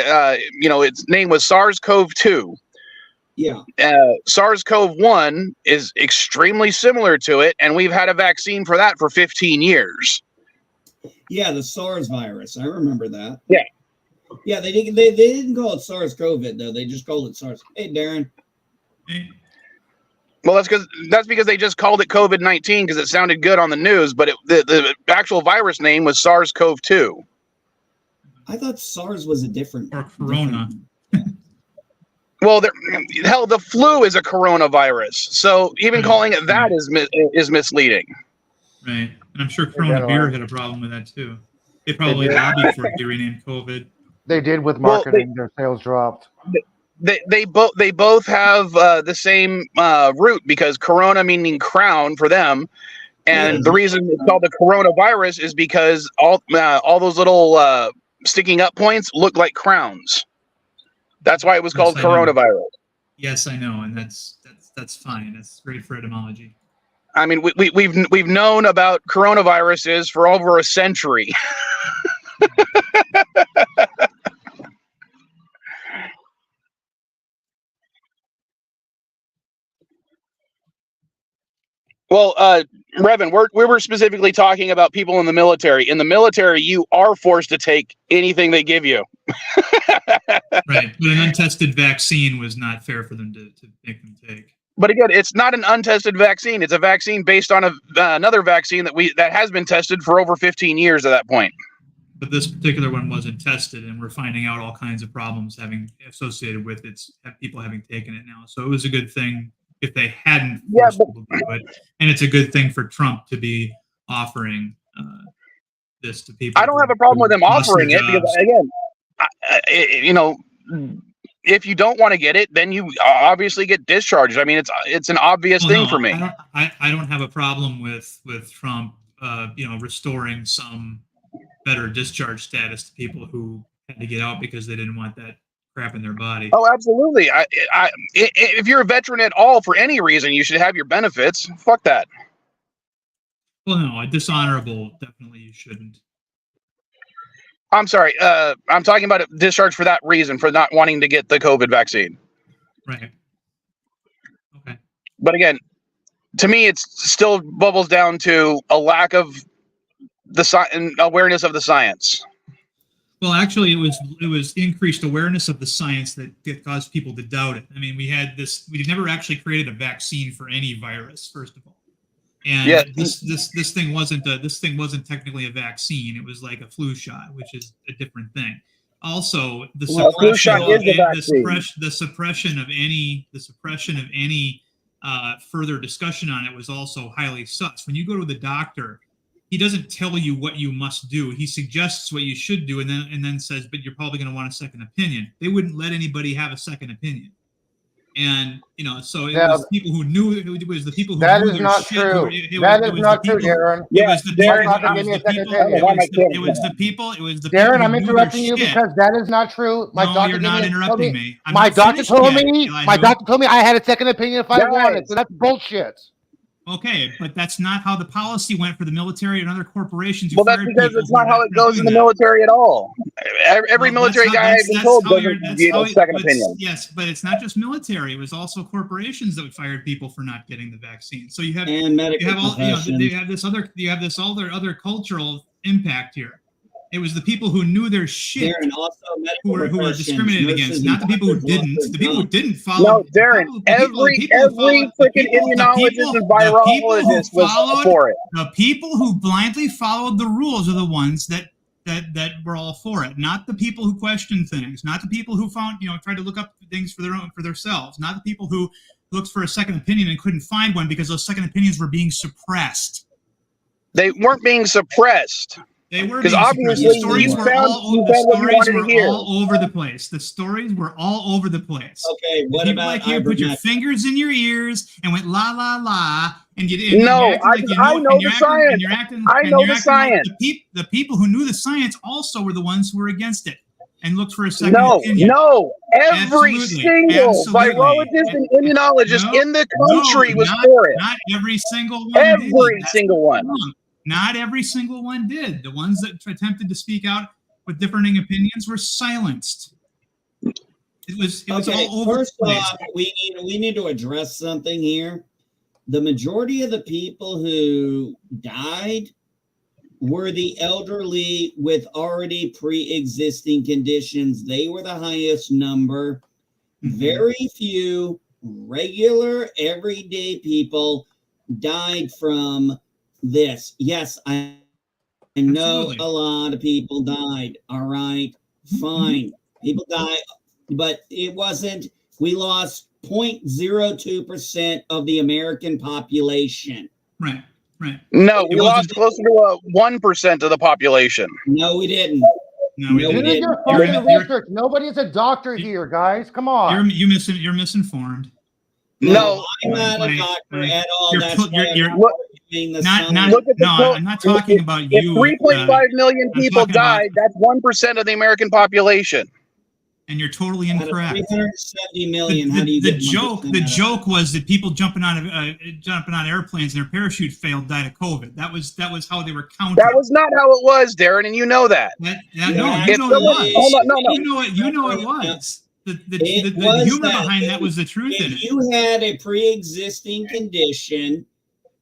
its name was SARS-CoV-2. Yeah. SARS-CoV-1 is extremely similar to it, and we've had a vaccine for that for 15 years. Yeah, the SARS virus. I remember that. Yeah. Yeah, they didn't call it SARS-CoV though. They just called it SARS. Hey, Darren. Well, that's because they just called it COVID-19 because it sounded good on the news, but the actual virus name was SARS-CoV-2. I thought SARS was a different or Corona. Well, hell, the flu is a coronavirus, so even calling it that is misleading. Right, and I'm sure Corona Beer had a problem with that too. They probably lobbied for it to be renamed COVID. They did with marketing. Their sales dropped. They both have the same root because Corona meaning crown for them, and the reason it's called the coronavirus is because all those little sticking up points look like crowns. That's why it was called coronavirus. Yes, I know, and that's fine. That's great for etymology. I mean, we've known about coronaviruses for over a century. Well, Revan, we were specifically talking about people in the military. In the military, you are forced to take anything they give you. Right, but an untested vaccine was not fair for them to make them take. But again, it's not an untested vaccine. It's a vaccine based on another vaccine that has been tested for over 15 years at that point. But this particular one wasn't tested, and we're finding out all kinds of problems having associated with it. People having taken it now, so it was a good thing if they hadn't forced people to do it, and it's a good thing for Trump to be offering this to people. I don't have a problem with them offering it because, again, if you don't want to get it, then you obviously get discharged. I mean, it's an obvious thing for me. I don't have a problem with Trump, restoring some better discharge status to people who had to get out because they didn't want that crap in their body. Oh, absolutely. If you're a veteran at all for any reason, you should have your benefits. Fuck that. Well, no, dishonorable. Definitely, you shouldn't. I'm sorry. I'm talking about a discharge for that reason, for not wanting to get the COVID vaccine. Right. Okay. But again, to me, it still bubbles down to a lack of the awareness of the science. Well, actually, it was increased awareness of the science that caused people to doubt it. I mean, we never actually created a vaccine for any virus, first of all. And this thing wasn't technically a vaccine. It was like a flu shot, which is a different thing. Also, the suppression of any further discussion on it was also highly sus. When you go to the doctor, he doesn't tell you what you must do. He suggests what you should do, and then says, "But you're probably going to want a second opinion." They wouldn't let anybody have a second opinion. And so it was people who knew. It was the people who that knew is their not shit. true. It is not true, Darren. It was the Darren, I'm interrupting you because that is not true. You're not interrupting me. My doctor told me I had a second opinion if I wanted. So that's bullshit. Okay, but that's not how the policy went for the military and other corporations. Well, that's because it's not how it goes in the military at all. Every military guy I've been told doesn't get a second opinion. Yes, but it's not just military. It was also corporations that fired people for not getting the vaccine. So you have this other cultural impact here. It was the people who knew their shit who were discriminated against, not the people who didn't. The people who didn't follow. No, Darren, every freaking immunologist and virologist was for it. The people who blindly followed the rules are the ones that were all for it, not the people who questioned things, not the people who tried to look up things for themselves, not the people who looked for a second opinion and couldn't find one because those second opinions were being suppressed. They weren't being suppressed. They were because obviously the stories were all over the place. The stories were all over the place. Okay, what about like you put your fingers in your ears and went la la la, and you I know the science. I know the science. The people who knew the science also were the ones who were against it and looked for a second opinion. No, every single virologist and immunologist in the country was for it. Not every single one. Every single one. Not every single one did. The ones that attempted to speak out with differing opinions were silenced. It was all over the place. First off, we need to address something here. The majority of the people who died were the elderly with already pre-existing conditions. They were the highest number. Very few regular, everyday people died from this. Yes, I know Absolutely. a lot of people died. All right, fine. People died, but it wasn't, we lost 0.02% of the American population. Right. No, It we lost wasn't- closer to 1% of the population. No, we didn't. No, we No, Do we didn't. didn't. your You're- fucking you're- research. Nobody's a doctor here, guys. Come on. You're misinformed. No, I'm not a Mike, doctor Mike, at all. you're That's put- why you're- I'm Look- arguing the Not science. Look at the no. quote. I'm not talking about if you. 3.5 million I'm people talking about- died, that's 1% of the American population. And you're totally Out of incorrect. 370 million, how do you The get joke? 1% The out of joke was that people jumping on airplanes and their parachute failed died of COVID. That was how they were counting. That was not how it was, Darren, and you know that. No, Yeah, you know If it someone- was. hold on, no. You know it was. The It was humor that. behind that was the truth in If it. you had a pre-existing condition,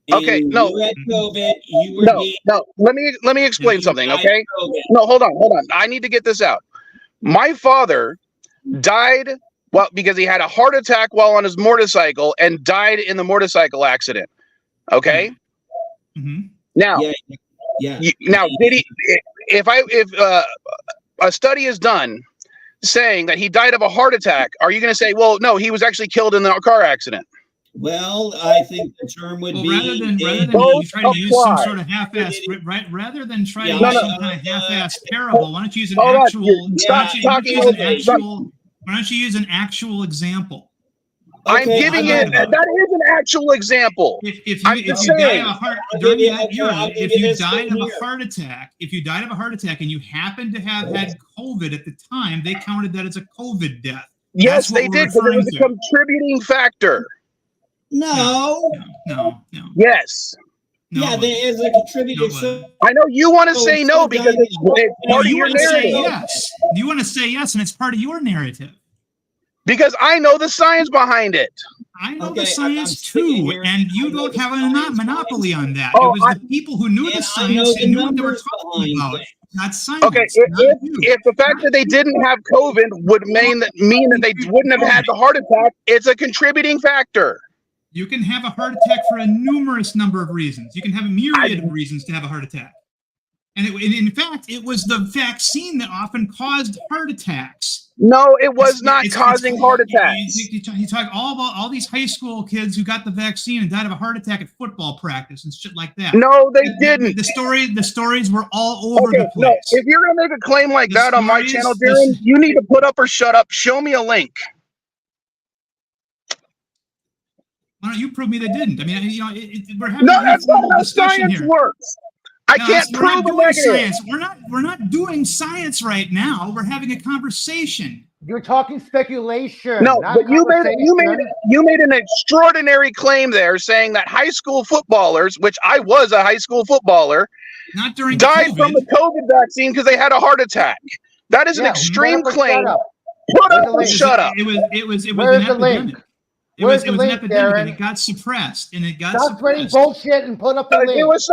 and Okay, no. you had COVID, you were No, being no. Let me explain something, died okay? of COVID. No, hold on. I need to get this out. My father died because he had a heart attack while on his motorcycle and died in the motorcycle accident. Okay? Mhm. Now, Yeah. did he if a study is done saying that he died of a heart attack, are you going to say, well, no, he was actually killed in a car accident? Well, I think the term would Well, be rather than you Both try to use some apply. sort of half-ass, rather than try to Yeah, use no, some kind of half-ass parable, why don't you use an Hold on, actual? stop why talking don't you use an over me. actual? Why don't you use an actual example? I'm Okay, giving I'm it. not- That is an actual example. If I'm you just die saying. of a heart I'll during give you- that okay, era, I'll give if you you this died one of a here. heart attack, and you happen to have had COVID at the time, they counted that as a COVID death. Yes, That's what they we're did, because it was a referring contributing factor. No. No. Yes. Yeah, but- there is a contributor. No, So I know you want to Oh, say it's no so because it's dynamic. part of you your want to say narrative. yes. You want to say yes, and it's part of your narrative. Because I know the science behind it. I know Okay, the science I'm sitting too, here, and you I know don't the have a science monopoly on that. Oh, it was the people who knew the and I science know and the knew what they were numbers talking behind about. things. Not science. Okay, not you. if the fact that they didn't have COVID would mean that they wouldn't have had the heart attack, it's a contributing factor. You can have a heart attack for a numerous number of reasons. You can have a myriad of reasons to have a heart attack. And in fact, it was the vaccine that often caused heart attacks. No, it was not It's- causing heart attacks. You talk all about all these high school kids who got the vaccine and died of a heart attack at football practice and shit like that. No, they didn't. The stories were all over Okay, the place. no, if you're gonna make a claim like The that on my stories- channel, the- Darren, you need to put up or shut up. Show me a link. Why don't you prove me they didn't? I mean, we're having No, a that's not informal how discussion science here. works. I No, can't we're not prove a doing negative. science. We're not doing science right now. We're having a conversation. You're talking speculation. No, not but you conversation. made an extraordinary claim there, saying that high school footballers, which I was a high school footballer, Not during died COVID. from the COVID vaccine because they had a heart attack. That is an Yeah, extreme shut up or claim. shut up. Put Where's up the or link? shut up. It was Where's an the link? epidemic. It Where's was the an link, epidemic, and Darren? it got suppressed. Stop spreading bullshit and put up the If link. it was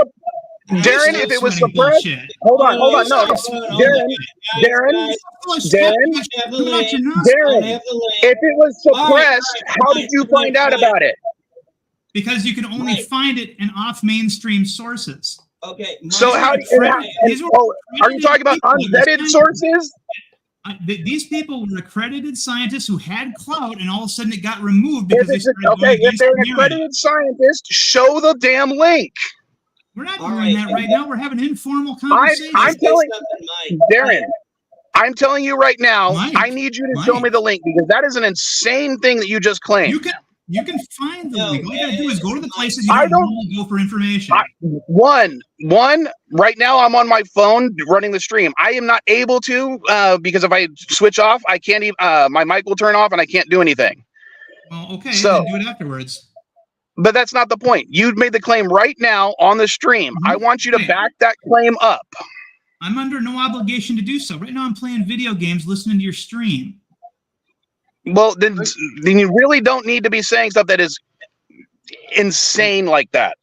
Darren, if it was Spreading suppressed, bullshit. hold on, no, Darren, Guys, have the link. Darren, I have the link. if it was suppressed, All how right, did you Mike, find out Mike. about it? Because you can only Right. find it in off mainstream sources. Okay. So Mike, how? These were Are you talking about unvetted sources? These people were accredited scientists who had clout, and all of a sudden it got removed because they started Okay, going if against they're an the narrative. accredited scientist, show the damn link. We're not All doing right. that right now. We're having an informal conversation. I'm say telling something, Mike. Darren, I'm telling you right now, Mike, I need you to show Mike. me the link because that is an insane thing that you just claimed. You can find the No, link. All you gotta do is go to the places I you don't normally go for information. One, right now I'm on my phone running the stream. I am not able to because if I switch off, I can't even. My mic will turn off and I can't do anything. Well, okay, So- then do it afterwards. But that's not the point. You made the claim right now on the stream. I want you to Okay. back that claim up. I'm under no obligation to do so. Right now I'm playing video games, listening to your stream. Well, then you really don't need to be saying stuff that is insane like that.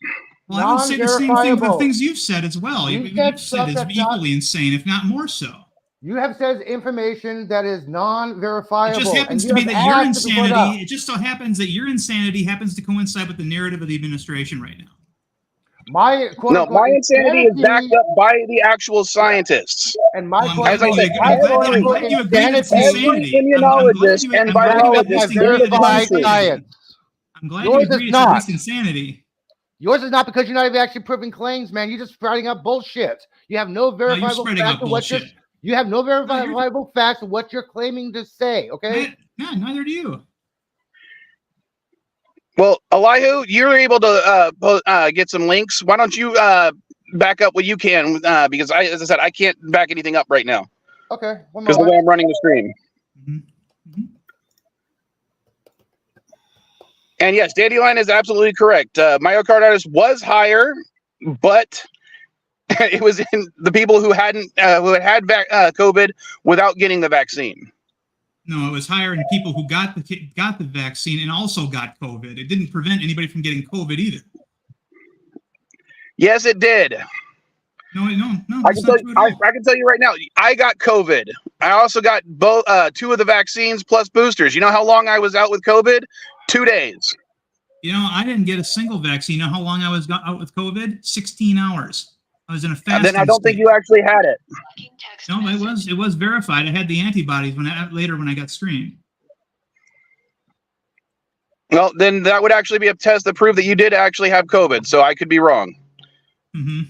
Well, I would say the same thing for the Non-verifiable. things you've said as well. You You've said said stuff is that's not- equally insane, if not more so. You have said information that is non-verifiable. It just happens and to be have that your asked to be put up. insanity. It just so happens that your insanity happens to coincide with the narrative of the administration right now. My quote No, my insanity is backed up by the actual scientists. And my Well, quote As I said, I'm glad you agree with every insanity. immunologist and I'm glad you at biologist least in agree the with verified country. science. I'm glad Yours you is agree it's at not. least insanity. Yours is not because you're not even actually proving claims, man. You're just spreading up bullshit. You have no No, you're verifiable spreading facts up of what you're. bullshit. You have no verifiable facts of what you're claiming to say. Okay. Yeah, neither do you. Well, Elihu, you're able to get some links. Why don't you back up what you can? Because as I said, I can't back anything up right now Okay. One because the way moment. I'm running the stream. Mm-hmm. And yes, Dandelion is absolutely correct. Myocarditis was higher, but it was in the people who had COVID without getting the vaccine. No, it was higher in people who got the vaccine and also got COVID. It didn't prevent anybody from getting COVID either. Yes, it did. No, I can tell you right now, I got COVID. I also got both 2 of the vaccines plus boosters. You know how long I was out with COVID? 2 days. You know, I didn't get a single vaccine. You know how long I was out with COVID? 16 hours. I was in a fasting And then I don't think state. you actually had it. No, it was verified. I had the antibodies when I got screened. Well, then that would actually be a test to prove that you did actually have COVID. So I could be wrong. Mm-hmm.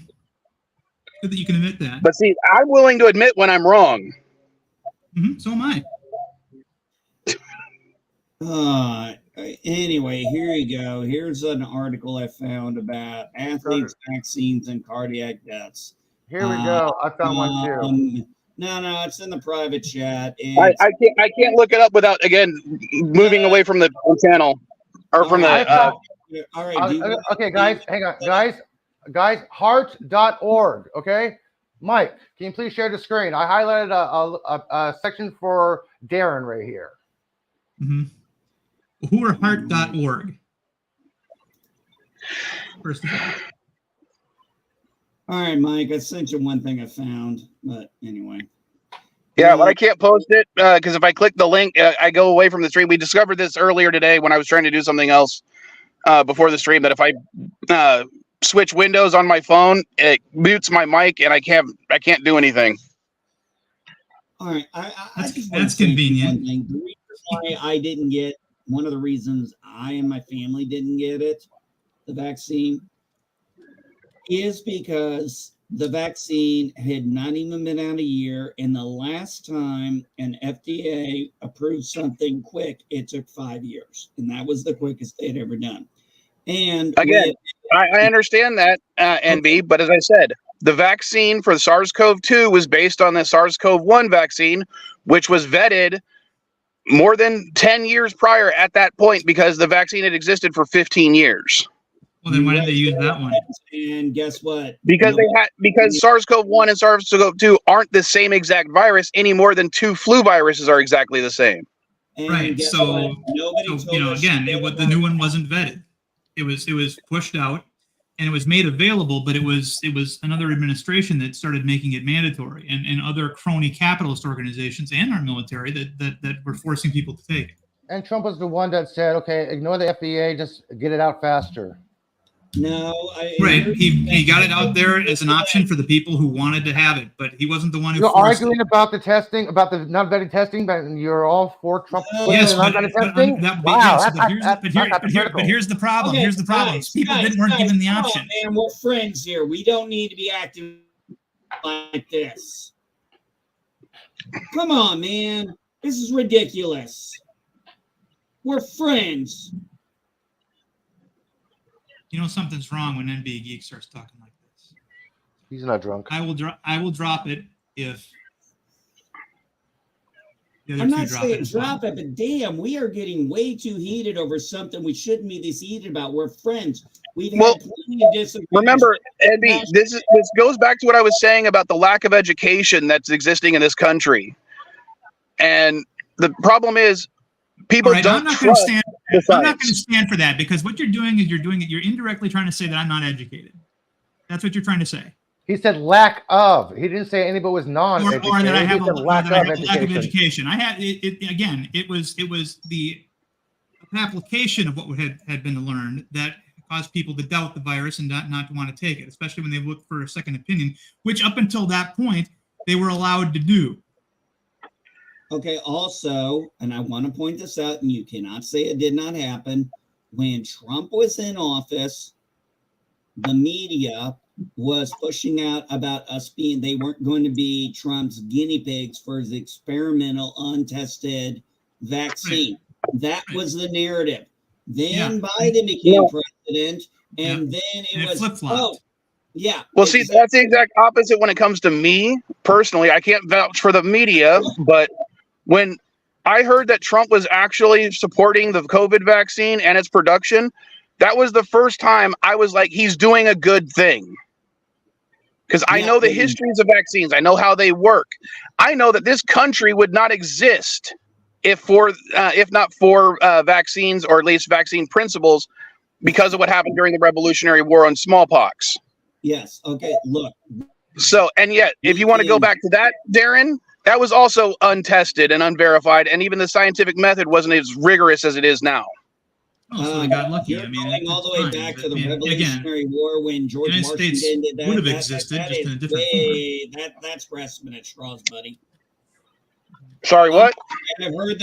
Good that you can admit that. But see, I'm willing to admit when I'm wrong. Mm-hmm. So am I. Anyway, here you go. Here's an article I found about athletes, vaccines, and cardiac deaths. Here we go. I found one too. No, it's in the private chat. I can't look it up without again moving away from the channel or from the. All right. Okay, guys, hang on, guys, heart.org. Okay, Mike, can you please share the screen? I highlighted a section for Darren right here. Mm-hmm. Whoareheart.org. First of all right, Mike, I sent you one thing I found, but anyway. Yeah, but I can't post it because if I click the link, I go away from the stream. We discovered this earlier today when I was trying to do something else before the stream, that if I switch windows on my phone, it mutes my mic and I can't do anything. All right, that's convenient. The reason why I didn't get, one of the reasons I and my family didn't get it, the vaccine, is because the vaccine had not even been out a year, and the last time an FDA approved something quick, it took 5 years, and that was the quickest they'd ever done. And again, I understand that, NB, but as I said, the vaccine for SARS-CoV-2 was based on the SARS-CoV-1 vaccine, which was vetted more than 10 years prior at that point because the vaccine had existed for 15 years. Well, then why did they use that one? And guess what? Because because SARS-CoV-1 and SARS-CoV-2 aren't the same exact virus any more than 2 flu viruses are exactly the same. And right. So nobody again, the new one wasn't vetted. It was pushed out and it was made available, but it was another administration that started making it mandatory, and other crony capitalist organizations and our military that were forcing people to take it. And Trump was the one that said, okay, ignore the FDA, just get it out faster. No, right. He got it out there as an option for the people who wanted to have it, but he wasn't the one who. You're forced arguing about the testing, about the non-vetted testing, but you're all for Trump. Yes, non-vetted testing. But here's the problem. Okay, here's the problem. People weren't given the option. Man, we're friends here. We don't need to be acting like this. Come on, man. This is ridiculous. We're friends. You know something's wrong when NB Geek starts talking like this. He's not drunk. I will drop it if. I'm not saying drop it, but damn, we are getting way too heated over something we shouldn't be this heated about. We're friends. We've had plenty of disagreements. Remember, NB, this goes back to what I was saying about the lack of education that's existing in this country, and the problem is people don't trust. the I'm not going to science. stand for that, because what you're doing is you're indirectly trying to say that I'm not educated. That's what you're trying to say. He said lack of. He didn't say anybody was non-educated. Or that I have He said lack of education. I had it again. It was the application of what had been learned that caused people to doubt the virus and not to want to take it, especially when they looked for a second opinion, which up until that point they were allowed to do. Okay, also, and I want to point this out, and you cannot say it did not happen. When Trump was in office, the media was pushing out about us they weren't going to be Trump's guinea pigs for his experimental untested vaccine. That was the narrative. Then Biden became president, and then it was flip-flopped. Oh, yeah. Well, see, that's the exact opposite when it comes to me personally. I can't vouch for the media, but when I heard that Trump was actually supporting the COVID vaccine and its production, that was the first time I was like, he's doing a good thing. Because I know the histories of vaccines. I know how they work. I know that this country would not exist if not for vaccines, or at least vaccine principles, because of what happened during the Revolutionary War on smallpox. Yes. Okay. Look. So, and yet, if you want to go back to that, Darren, that was also untested and unverified, and even the scientific method wasn't as rigorous as it is now. Oh, so they got lucky. You're going all the way back to the Revolutionary War when George Washington did that. Would have existed just in a different form. That's grasping at straws, buddy. Sorry, what? I've heard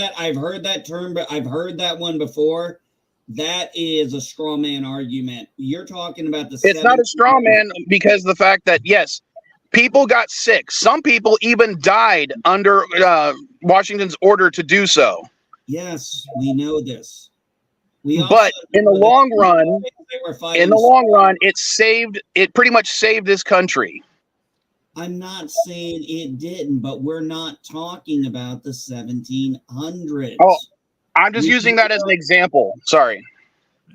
that term, but I've heard that one before. That is a straw man argument. You're talking about the. It's not a straw man, because the fact that yes, people got sick. Some people even died under Washington's order to do so. Yes, we know this. But in the long run, it pretty much saved this country. I'm not saying it didn't, but we're not talking about the 1700s. Oh, I'm just using that as an example. Sorry.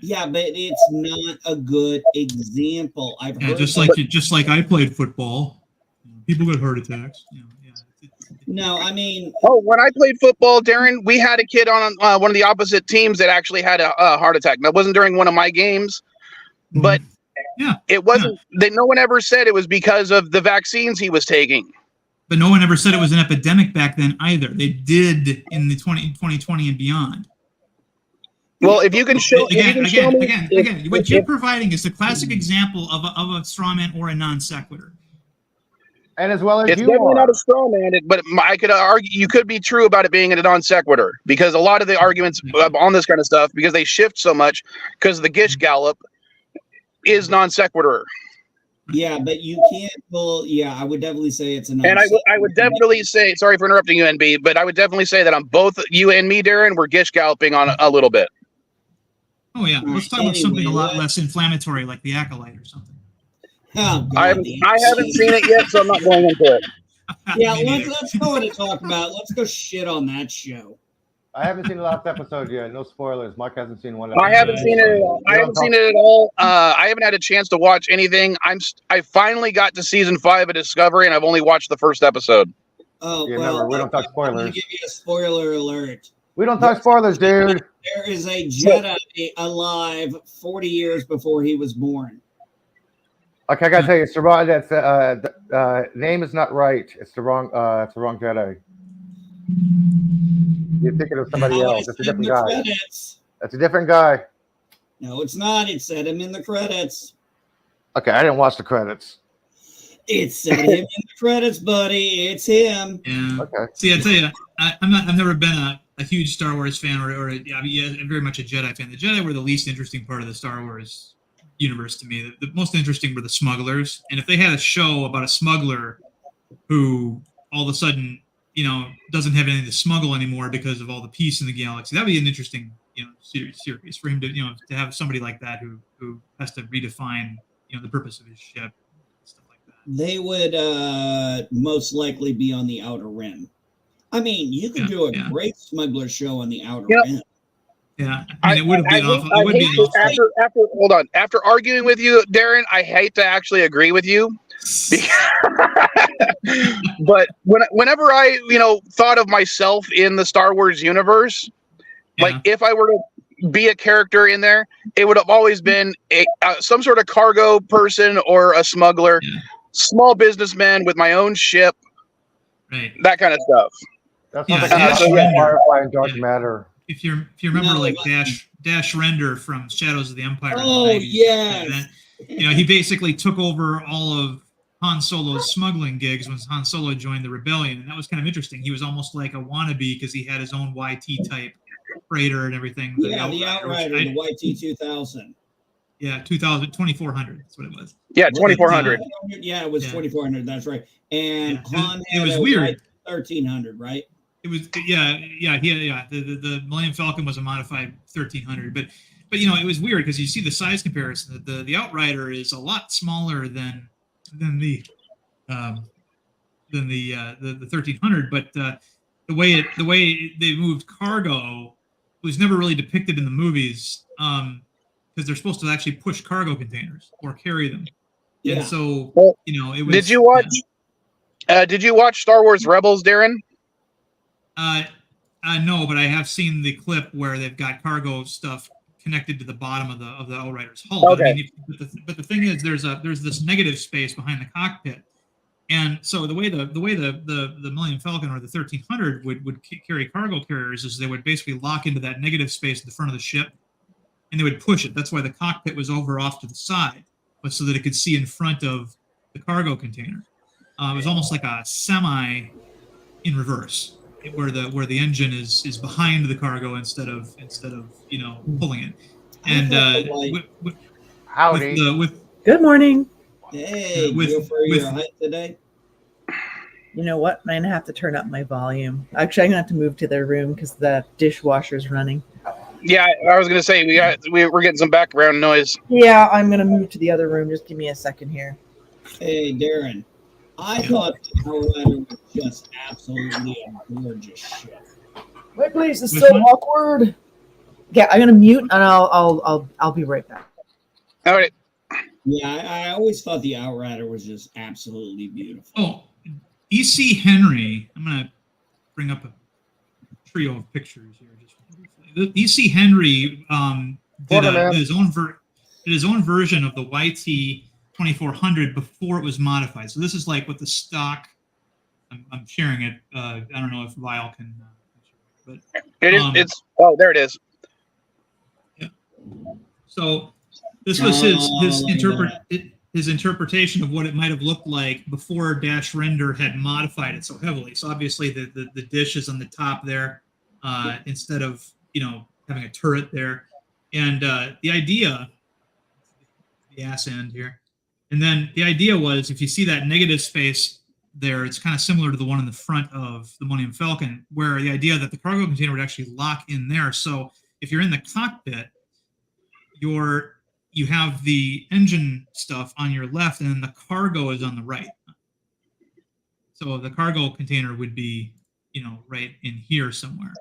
Yeah, but it's not a good example. I've heard just like I played football, people get heart attacks. No, I mean. Oh, when I played football, Darren, we had a kid on one of the opposite teams that actually had a heart attack. That wasn't during one of my games, but it wasn't. No one ever said it was because of the vaccines he was taking. But no one ever said it was an epidemic back then either. They did in the 2020 and beyond. Well, if you can show again, what you're providing is a classic example of a straw man or a non sequitur. And as well as it's definitely not a straw man, but I could argue you could be true about it being a non sequitur, because a lot of the arguments on this kind of stuff, because they shift so much, because the Gish Gallop is non sequitur. Yeah, but you can't pull. Yeah, I would definitely say it's a non. And I would definitely say, sorry for interrupting you, NB, but I would definitely say that on both you and me, Darren, we're Gish Galloping on a little bit. Oh yeah, let's talk about something a lot less inflammatory, like the Acolyte or something. Oh, God, I haven't seen it yet, so I'm not going into it. Yeah, let's go to talk about. Let's go shit on that show. I haven't seen the last episode yet. No spoilers. Mike hasn't seen one. I haven't seen it at all. I haven't had a chance to watch anything. I finally got to season 5 of Discovery, and I've only watched the first episode. Oh, yeah, well, we don't talk spoilers. I'm gonna give you a spoiler alert. We don't talk spoilers, dude. There is a Jedi alive 40 years before he was born. Okay, I gotta tell you, it's the wrong. That name is not right. It's the wrong. It's the wrong Jedi. You're thinking of somebody else. It's a different guy. Credits. That's a different guy. No, it's not. It said him in the credits. Okay, I didn't watch the credits. It said him in the credits, buddy. It's him. Yeah. Okay. See, I tell you, I've never been a huge Star Wars fan, or very much a Jedi fan. The Jedi were the least interesting part of the Star Wars universe to me. The most interesting were the smugglers, and if they had a show about a smuggler who all of a sudden doesn't have anything to smuggle anymore because of all the peace in the galaxy, that'd be an interesting series for him to to have somebody like that who has to redefine the purpose of his ship, stuff like that. They would most likely be on the Outer Rim. I mean, you could do a great smuggler show on the Outer Rim. Yeah, I mean, it would be an awful. Hold on. After arguing with you, Darren, I hate to actually agree with you. But whenever I, thought of myself in the Star Wars universe, like if I were to be a character in there, it would have always been some sort of cargo person or a smuggler, small businessman with my own ship, right? That kind of stuff. That's Yeah, what Dash they Render. Firefly and Dark Yeah. Matter. If you remember, No, like Dash Render from Shadows of the Empire. Oh, in the 90s, yes. he basically took over all of Han Solo's smuggling gigs when Han Solo joined the rebellion, and that was kind of interesting. He was almost like a wannabe because he had his own YT type freighter and everything. The Outrider, the YT 2000. Yeah, 2400. That's what it was. Yeah, 2400. Yeah, it was 2400. That's right. And Han it was had weird. 1300, right? It was The Millennium Falcon was a modified 1300, but it was weird because you see the size comparison. The Outrider is a lot smaller than the 1300, but the way they moved cargo was never really depicted in the movies because they're supposed to actually push cargo containers or carry them. Yeah. And so it was. Did you watch? Did you watch Star Wars Rebels, Darren? No, but I have seen the clip where they've got cargo stuff connected to the bottom of the Outrider's hull. Okay. But the thing is, there's this negative space behind the cockpit, and so the way the Millennium Falcon or the 1300 would carry cargo carriers is they would basically lock into that negative space at the front of the ship, and they would push it. That's why the cockpit was over off to the side, but so that it could see in front of the cargo container. It was almost like a semi in reverse, where the engine is behind the cargo instead of pulling it. And Howdy. Good morning. Hey, with- go for your hike today? You know what? I'm gonna have to turn up my volume. Actually, I'm gonna have to move to their room because the dishwasher's running. Yeah, I was gonna say we're getting some background noise. Yeah, I'm gonna move to the other room. Just give me a second here. Hey, Darren. I thought the Outrider was just absolutely a gorgeous ship. My place is Which so one? awkward. Yeah, I'm gonna mute and I'll be right back. All right. Yeah, I always thought the Outrider was just absolutely beautiful. Oh, E.C. Henry. I'm going to bring up a trio of pictures here. E.C. Henry did his own version of the YT 2400 before it was modified. So this is like what the stock. I'm sharing it. I don't know if Vile can. But It is. There it is. Yeah. So this was his interpretation of what it might have looked like before Dash Render had modified it so heavily. So obviously the dish is on the top there instead of having a turret there, and the idea, the ass end here, and then the idea was if you see that negative space there, it's kind of similar to the one in the front of the Millennium Falcon, where the idea that the cargo container would actually lock in there. So if you're in the cockpit, you have the engine stuff on your left, and then the cargo is on the right. So the cargo container would be, right in here somewhere.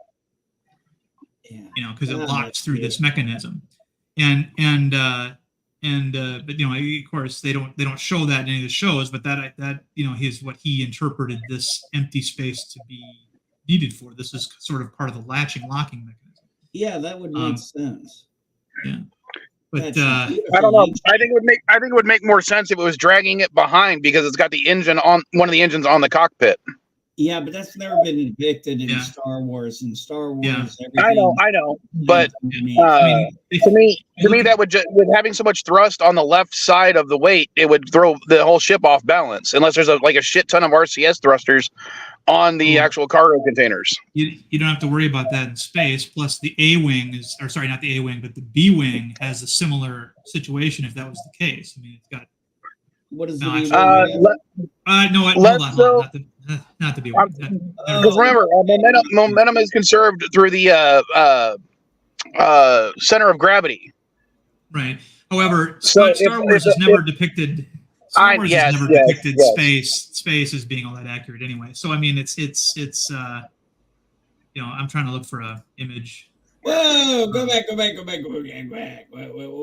Yeah. Because it locks through this mechanism, but of course they don't show that in any of the shows, but that is what he interpreted this empty space to be needed for. This is sort of part of the locking mechanism. Yeah, that would make sense. Yeah. But I don't know. I think it would make more sense if it was dragging it behind because it's got the engine on one of the engines on the cockpit. Yeah, but that's never been depicted in Star Wars. In Star Wars, I know. But to me, that would with having so much thrust on the left side of the weight, it would throw the whole ship off balance. Unless there's a shit ton of RCS thrusters on the actual cargo containers. You don't have to worry about that in space. Plus, the A-wing not the A-wing, but the B-wing has a similar situation. If that was the case, I mean, it's got. What is hold on. Not the B-wing. Because remember, momentum is conserved through the center of gravity. Right. However, Star Wars has never depicted. Star Wars has never depicted space as being all that accurate anyway. So I mean, it's I'm trying to look for a image. Whoa! Go back. What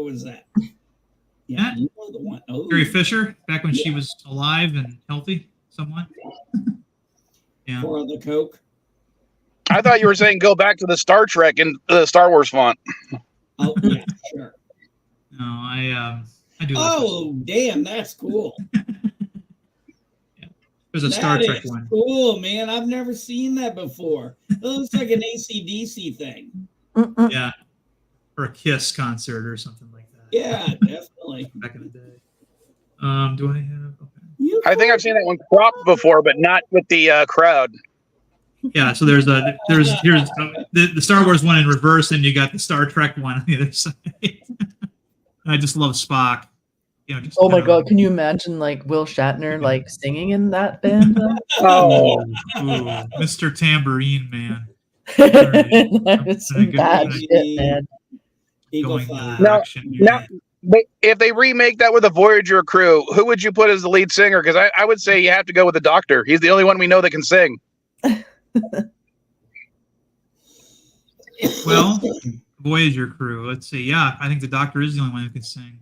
was that? Yeah, you know the one. Oh. Carrie Fisher, back when she was alive and healthy, somewhat. Yeah. Pour out the Coke. I thought you were saying go back to the Star Trek and the Star Wars font. Oh yeah, sure. No, I do. Oh, damn, that's cool. There's a Star That Trek is one. cool, man. I've never seen that before. It looks like an AC/DC thing. Yeah, or a Kiss concert or something like that. Yeah, definitely. Back in the day. Do I have? Okay. I think I've seen that one cropped before, but not with the crowd. Yeah, so here's the Star Wars one in reverse, and you got the Star Trek one on the other side. I just love Spock. You know, just Oh my kinda- god, can you imagine like Will Shatner like singing in that band? Oh, Ooh, Mr. Tambourine Man. That is some Good- bad good- shit, man. Eagle Going 5. the direction. now, but if they remake that with a Voyager crew, who would you put as the lead singer? Because I would say you have to go with the Doctor. He's the only one we know that can sing. Well, Voyager crew. Let's see. Yeah, I think the Doctor is the only one who can sing.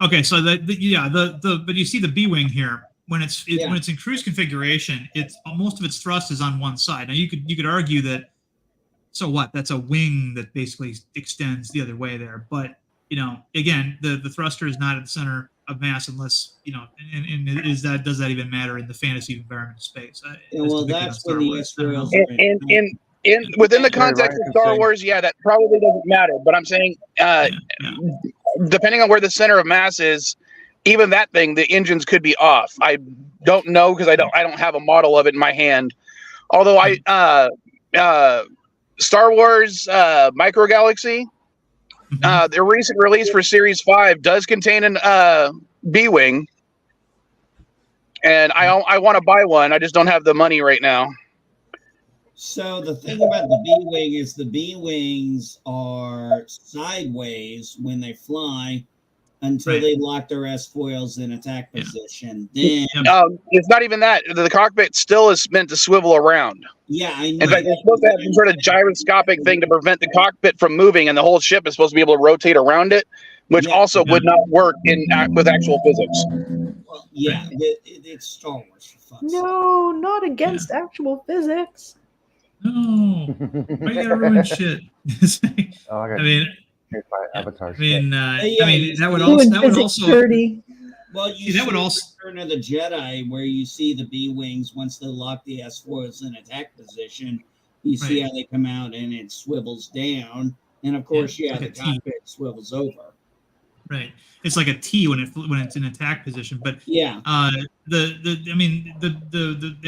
Okay, so but you see the B-wing here when it's when it's in cruise configuration. It's most of its thrust is on one side. Now you could argue that. So what? That's a wing that basically extends the other way there. But again, the thruster is not at the center of mass unless and does that even matter in the fantasy environment of space? Well, that's when the Israel's In within the context of Star Wars, yeah, that probably doesn't matter. But I'm saying, depending on where the center of mass is, even that thing, the engines could be off. I don't know because I don't have a model of it in my hand. Although Star Wars Micro Galaxy, their recent release for Series 5 does contain an B-wing, and I want to buy one. I just don't have the money right now. So the thing about the B-wing is the B-wings are sideways when they fly until they lock their S-foils in attack position. Then it's not even that. The cockpit still is meant to swivel around. Yeah, I know. In fact, they're supposed to have some sort of gyroscopic thing to prevent the cockpit from moving, and the whole ship is supposed to be able to rotate around it, which also would not work with actual physics. Well, yeah, it's Star Wars for fuck's sake. No, not against actual physics. No, why you gotta ruin shit? I mean, Avatar. that would also. Well, you see Return of the Jedi, where you see the B-wings once they lock the S-foils in attack position. You see how they come out and it swivels down, and of course, the cockpit swivels over. Right, it's like a T when it's in attack position. But the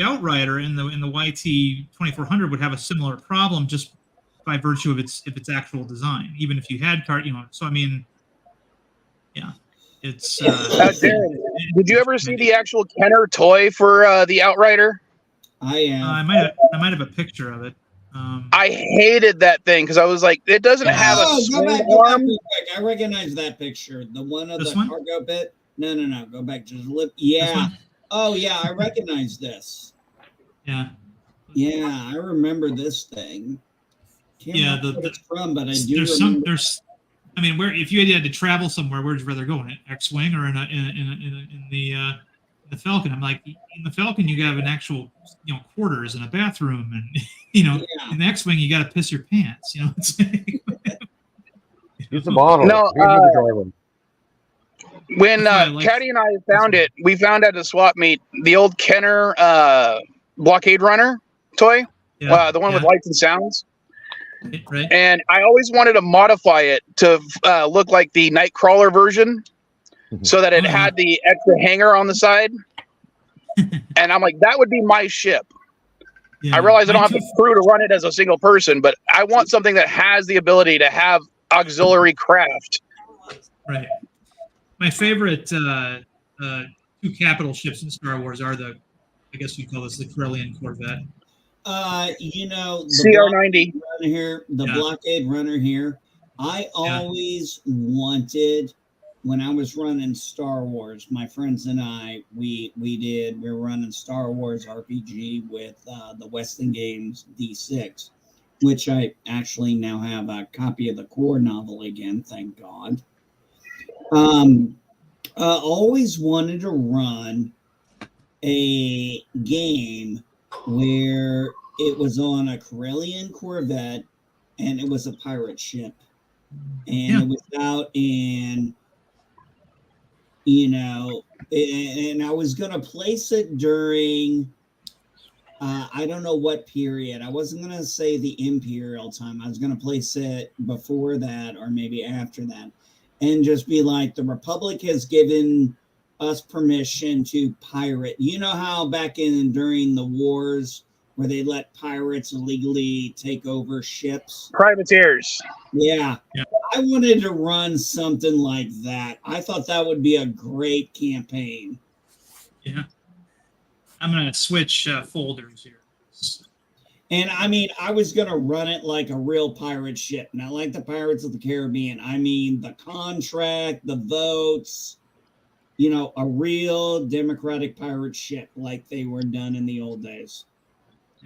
Outrider in the YT 2400 would have a similar problem just by virtue of its actual design. Even if you had so I mean, yeah. It's Darren, did you ever see the actual Kenner toy for the Outrider? I might have a picture of it. I hated that thing because I was like, it doesn't have a swing arm. Real quick. I recognize that picture. The one of the cargo bit. No. Go back to the lip. Yeah. Oh yeah, I recognize this. Yeah. Yeah, I remember this thing. Can't remember what it's from, but I do remember. Where if you had to travel somewhere, where'd you rather go, in an X-wing or in the Falcon? I'm like, in the Falcon, you have an actual quarters and a bathroom, and in the X-wing, you got to piss your pants. Use the bottle. No, when Caddy and I found it, we found at a swap meet the old Kenner blockade runner toy, the one with lights and sounds. Right. And I always wanted to modify it to look like the Nightcrawler version, so that it had the extra hanger on the side. And I'm like, that would be my ship. I realize I don't have the crew to run it as a single person, but I want something that has the ability to have auxiliary craft. Right. My favorite two capital ships in Star Wars are I guess we call this the Corellian Corvette. The CR-90 runner here, the blockade runner here. I always wanted, when I was running Star Wars, my friends and I, we were running Star Wars RPG with the Weston Games D6, which I actually now have a copy of the core novel again, thank God. Always wanted to run a game where it was on a Corellian Corvette and it was a pirate ship. and it was out in, and I was going to place it during, I don't know what period. I wasn't going to say the imperial time. I was going to place it before that or maybe after that, and just be like, the Republic has given us permission to pirate. You know how back during the wars where they let pirates illegally take over ships? Privateers. Yeah. Yeah. I wanted to run something like that. I thought that would be a great campaign. Yeah. I'm going to switch folders here. And I mean, I was going to run it like a real pirate ship, not like the Pirates of the Caribbean. I mean, the contract, the votes, a real democratic pirate ship like they were done in the old days.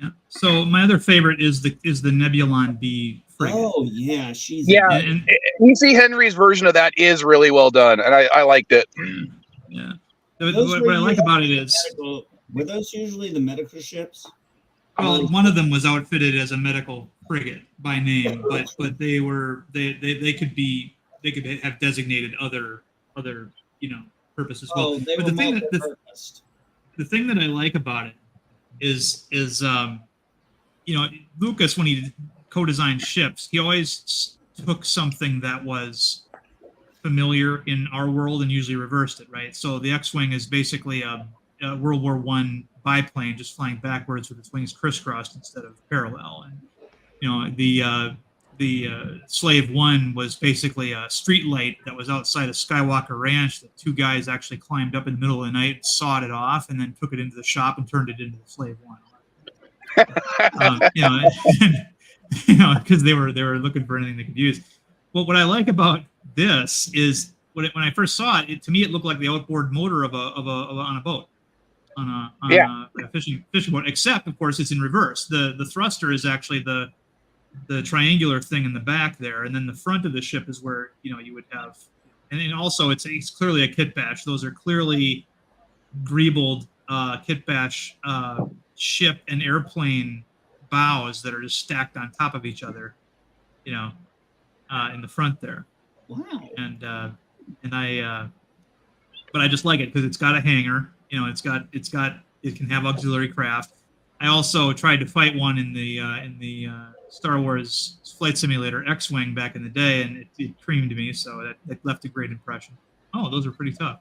Yeah. So my other favorite is the Nebulon B frigate. Oh yeah, she's and E.C. Henry's version of that is really well done, and I liked it. Yeah. What I like about it is, were those usually the medical ships? well, one of them was outfitted as a medical frigate by name, but they could have designated other purpose as well. They but were the thing that I like about it is Lucas, when he co-designed ships, he always took something that was familiar in our world and usually reversed it, right? So the X-Wing is basically a World War I biplane just flying backwards with its wings crisscrossed instead of parallel. And the Slave One was basically a street light that was outside of Skywalker Ranch that two guys actually climbed up in the middle of the night, sawed it off, and then took it into the shop and turned it into the Slave One. Because they were looking for anything they could use. But what I like about this is when I first saw it, to me it looked like the outboard motor on a boat, on a fishing boat. Except, of course, it's in reverse. The thruster is actually the triangular thing in the back there, and then the front of the ship is where you would have, and then also it's clearly a kit bash. Those are clearly greebled kit bash ship and airplane bows that are just stacked on top of each other, in the front there. Wow. And but I just like it because it's got a hangar. It can have auxiliary craft. I also tried to fight one in the Star Wars Flight Simulator X-Wing back in the day, and it creamed me, so that left a great impression. Oh, those are pretty tough.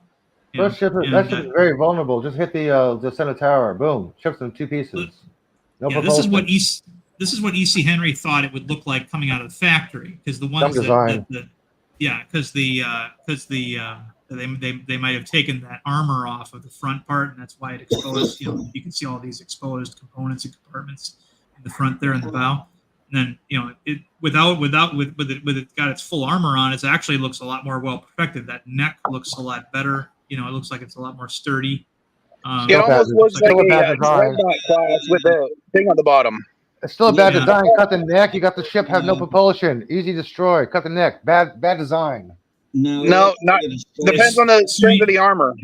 That ship is very vulnerable. Just hit the center tower. Boom. Ship's in two pieces. No this is what E.C. Henry thought it would look like coming out of the factory, because the ones they might have taken that armor off of the front part, and that's why it exposed. You can see all these exposed components and compartments in the front there in the bow. And then it with it got its full armor on, it actually looks a lot more well perfected. That neck looks a lot better. It looks like it's a lot more sturdy. It almost looks like a dreadnought class with the thing on the bottom. It's still a bad design. Cut the neck. You got the ship have no propulsion. Easy destroy. Cut the neck. Bad design. No, not depends on the strength of the armor.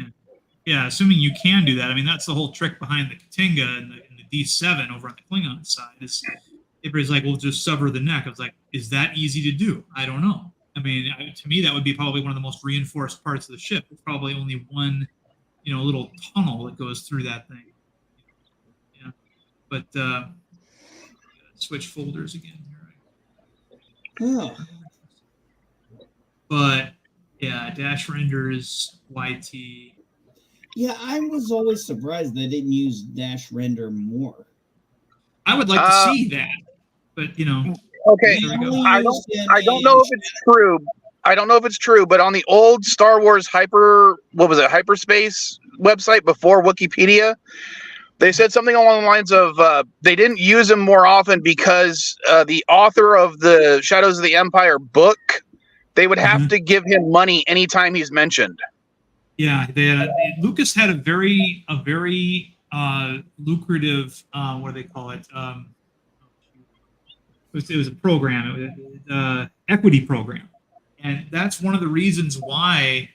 Yeah, assuming you can do that. I mean, that's the whole trick behind the Katinga and the D7 over on the Klingon side. Is everybody's like, "Well, just sever the neck." I was like, "Is that easy to do?" I don't know. I mean, to me, that would be probably one of the most reinforced parts of the ship. It's probably only one, little tunnel that goes through that thing. Yeah, but switch folders again here. Oh. But yeah, dash renders, YT. Yeah, I was always surprised they didn't use dash render more. I would like to see that, but Okay, I don't know if it's true. I don't know if it's true, but on the old Star Wars hyperspace website before Wikipedia, they said something along the lines of they didn't use him more often because the author of the Shadows of the Empire book, they would have to give him money anytime he's mentioned. Yeah, Lucas had a very lucrative what do they call it? It was a program, equity program, and that's one of the reasons why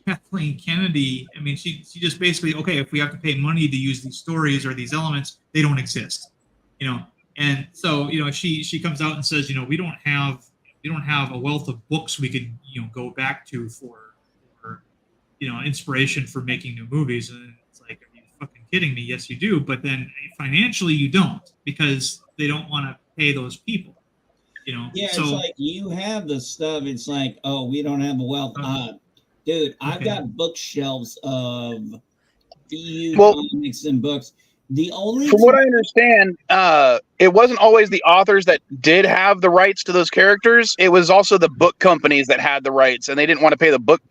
Kathleen Kennedy. I mean, she just basically, okay, if we have to pay money to use these stories or these elements, they don't exist, And so she comes out and says, we don't have we don't have a wealth of books we could go back to for inspiration for making new movies. And it's like, are you fucking kidding me? Yes, you do. But then financially, you don't, because they don't want to pay those people. Yeah, so it's like you have the stuff. It's like, oh, we don't have a wealth. Dude, I've got bookshelves of EU comics and books. The only From what I understand, it wasn't always the authors that did have the rights to those characters. It was also the book companies that had the rights, and they didn't want to pay the book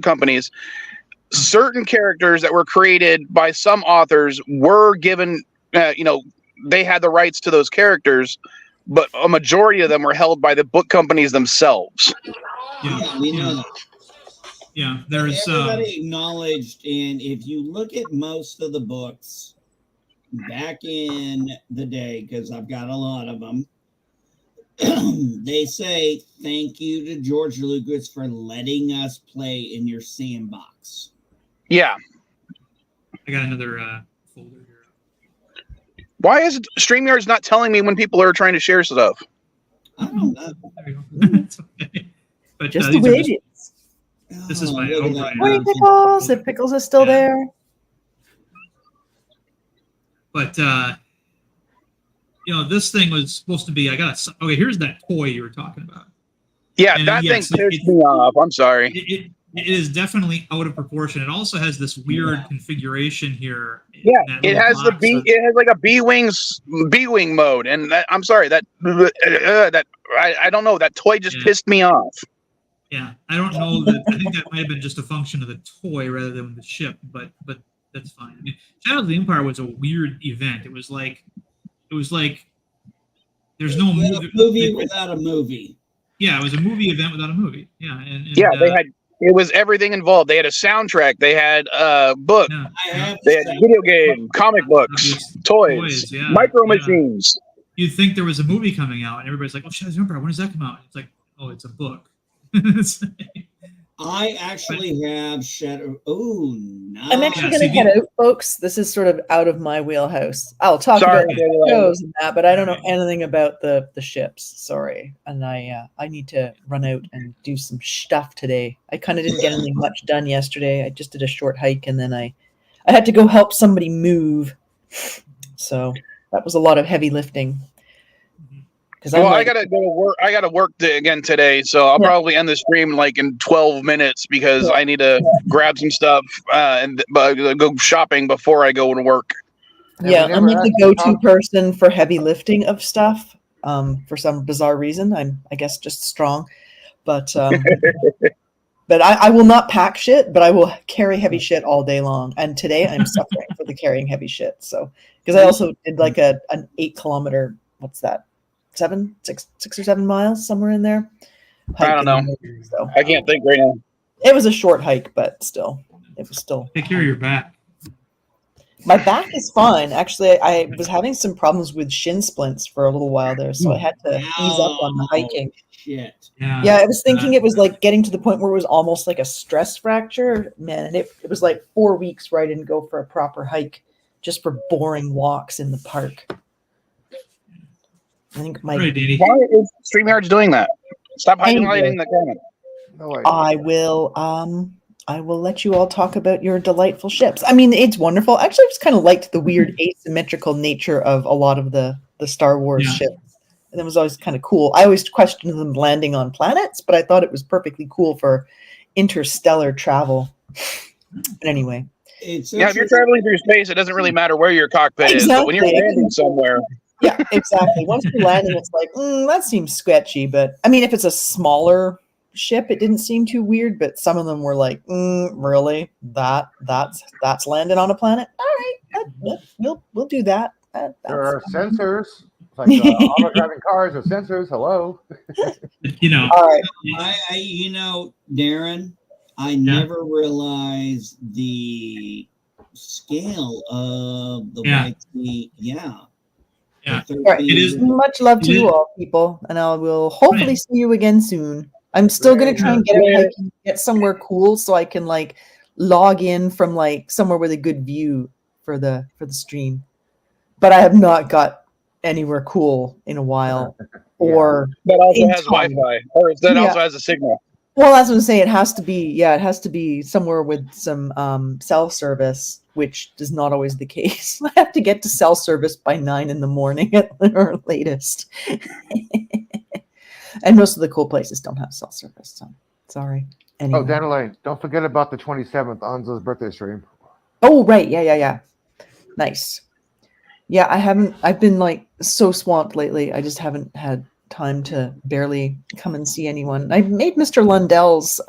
companies. Certain characters that were created by some authors were given, they had the rights to those characters, but a majority of them were held by the book companies themselves. Yeah, we know that. Yeah, there's everybody acknowledged, and if you look at most of the books back in the day, because I've got a lot of them, they say thank you to George Lucas for letting us play in your sandbox. Yeah. I got another folder here. Why is StreamYard's not telling me when people are trying to share stuff? I don't know. It's okay. But Just the way it is. This is my look at that. Morning, Pickles. If Pickles is still there. But this thing was supposed to be. Okay, here's that toy you were talking about. Yeah, And that yes, thing pissed me off. I'm sorry. It is definitely out of proportion. It also has this weird configuration here. Yeah, it has it has like a B wing mode, and I'm sorry that I don't know, that toy just pissed me off. Yeah, I don't know that. I think that might have been just a function of the toy rather than the ship, but that's fine. I mean, Shadows of the Empire was a weird event. It was like there's no movie without a movie. Yeah, it was a movie event without a movie. Yeah, and they had. It was everything involved. They had a soundtrack. They had a book. Yeah. They had video game, comic books, toys, micro machines. You'd think there was a movie coming out, and everybody's like, "Oh, Shadows of the Empire, when does that come out?" It's like, "Oh, it's a book." I actually have Shadow. Oh, nice. I'm actually going to head out, folks. This is sort of out of my wheelhouse. I'll talk about the shows and that, but I don't know anything about the ships. Sorry, and I need to run out and do some stuff today. I kind of didn't get anything much done yesterday. I just did a short hike, and then I had to go help somebody move. So that was a lot of heavy lifting. Well, I gotta go to work. I gotta work again today, so I'll probably end the stream like in 12 minutes because I need to grab some stuff and go shopping before I go to work. Yeah, I'm like the go-to person for heavy lifting of stuff. For some bizarre reason, I guess just strong, but but I will not pack shit, but I will carry heavy shit all day long. And today I'm suffering for the carrying heavy shit. So because I also did like an 8 kilometer. What's that? 6 or 7 miles, somewhere in there. I don't know. So, I can't think right now. It was a short hike, but still, it was still. Take care of your back. My back is fine. Actually, I was having some problems with shin splints for a little while there, so I had to ease up on the hiking. Shit. Yeah, I was thinking it was like getting to the point where it was almost like a stress fracture. Man, and it was like 4 weeks where I didn't go for a proper hike, just for boring walks in the park. I think why is StreamYard doing that? Stop highlighting the comment. No, I will let you all talk about your delightful ships. I mean, it's wonderful. Actually, I just kind of liked the weird asymmetrical nature of a lot of the Star Wars ships. And it was always kind of cool. I always questioned them landing on planets, but I thought it was perfectly cool for interstellar travel. But anyway. If you're traveling through space, it doesn't really matter where your cockpit is. But when you're landing somewhere... Yeah, exactly. Once you're landing, it's like, that seems sketchy. But I mean, if it's a smaller ship, it didn't seem too weird. But some of them were like, really? That's landed on a planet? All right, we'll do that. There are sensors. Like auto-driving cars with sensors. Hello. All right. Darren, I never realized the scale of the White Sea. Yeah. Yeah. Right. It is much love to you all, people, and I will hopefully see you again soon. I'm still going to try and get somewhere cool so I can like log in from like somewhere with a good view for the stream. But I have not got anywhere cool in a while. or That also in has time. Wi-Fi, or that Yeah. also has a signal. Well, as I was saying, it has to be somewhere with some cell service, which is not always the case. I have to get to cell service by 9 in the morning at the latest. And most of the cool places don't have cell service, so sorry. Anyway. Oh, Dandelion, don't forget about the 27th, Anzo's birthday stream. Oh, right. Yeah. Nice. Yeah, I've been like so swamped lately. I just haven't had time to barely come and see anyone. I made Mr. Lundell's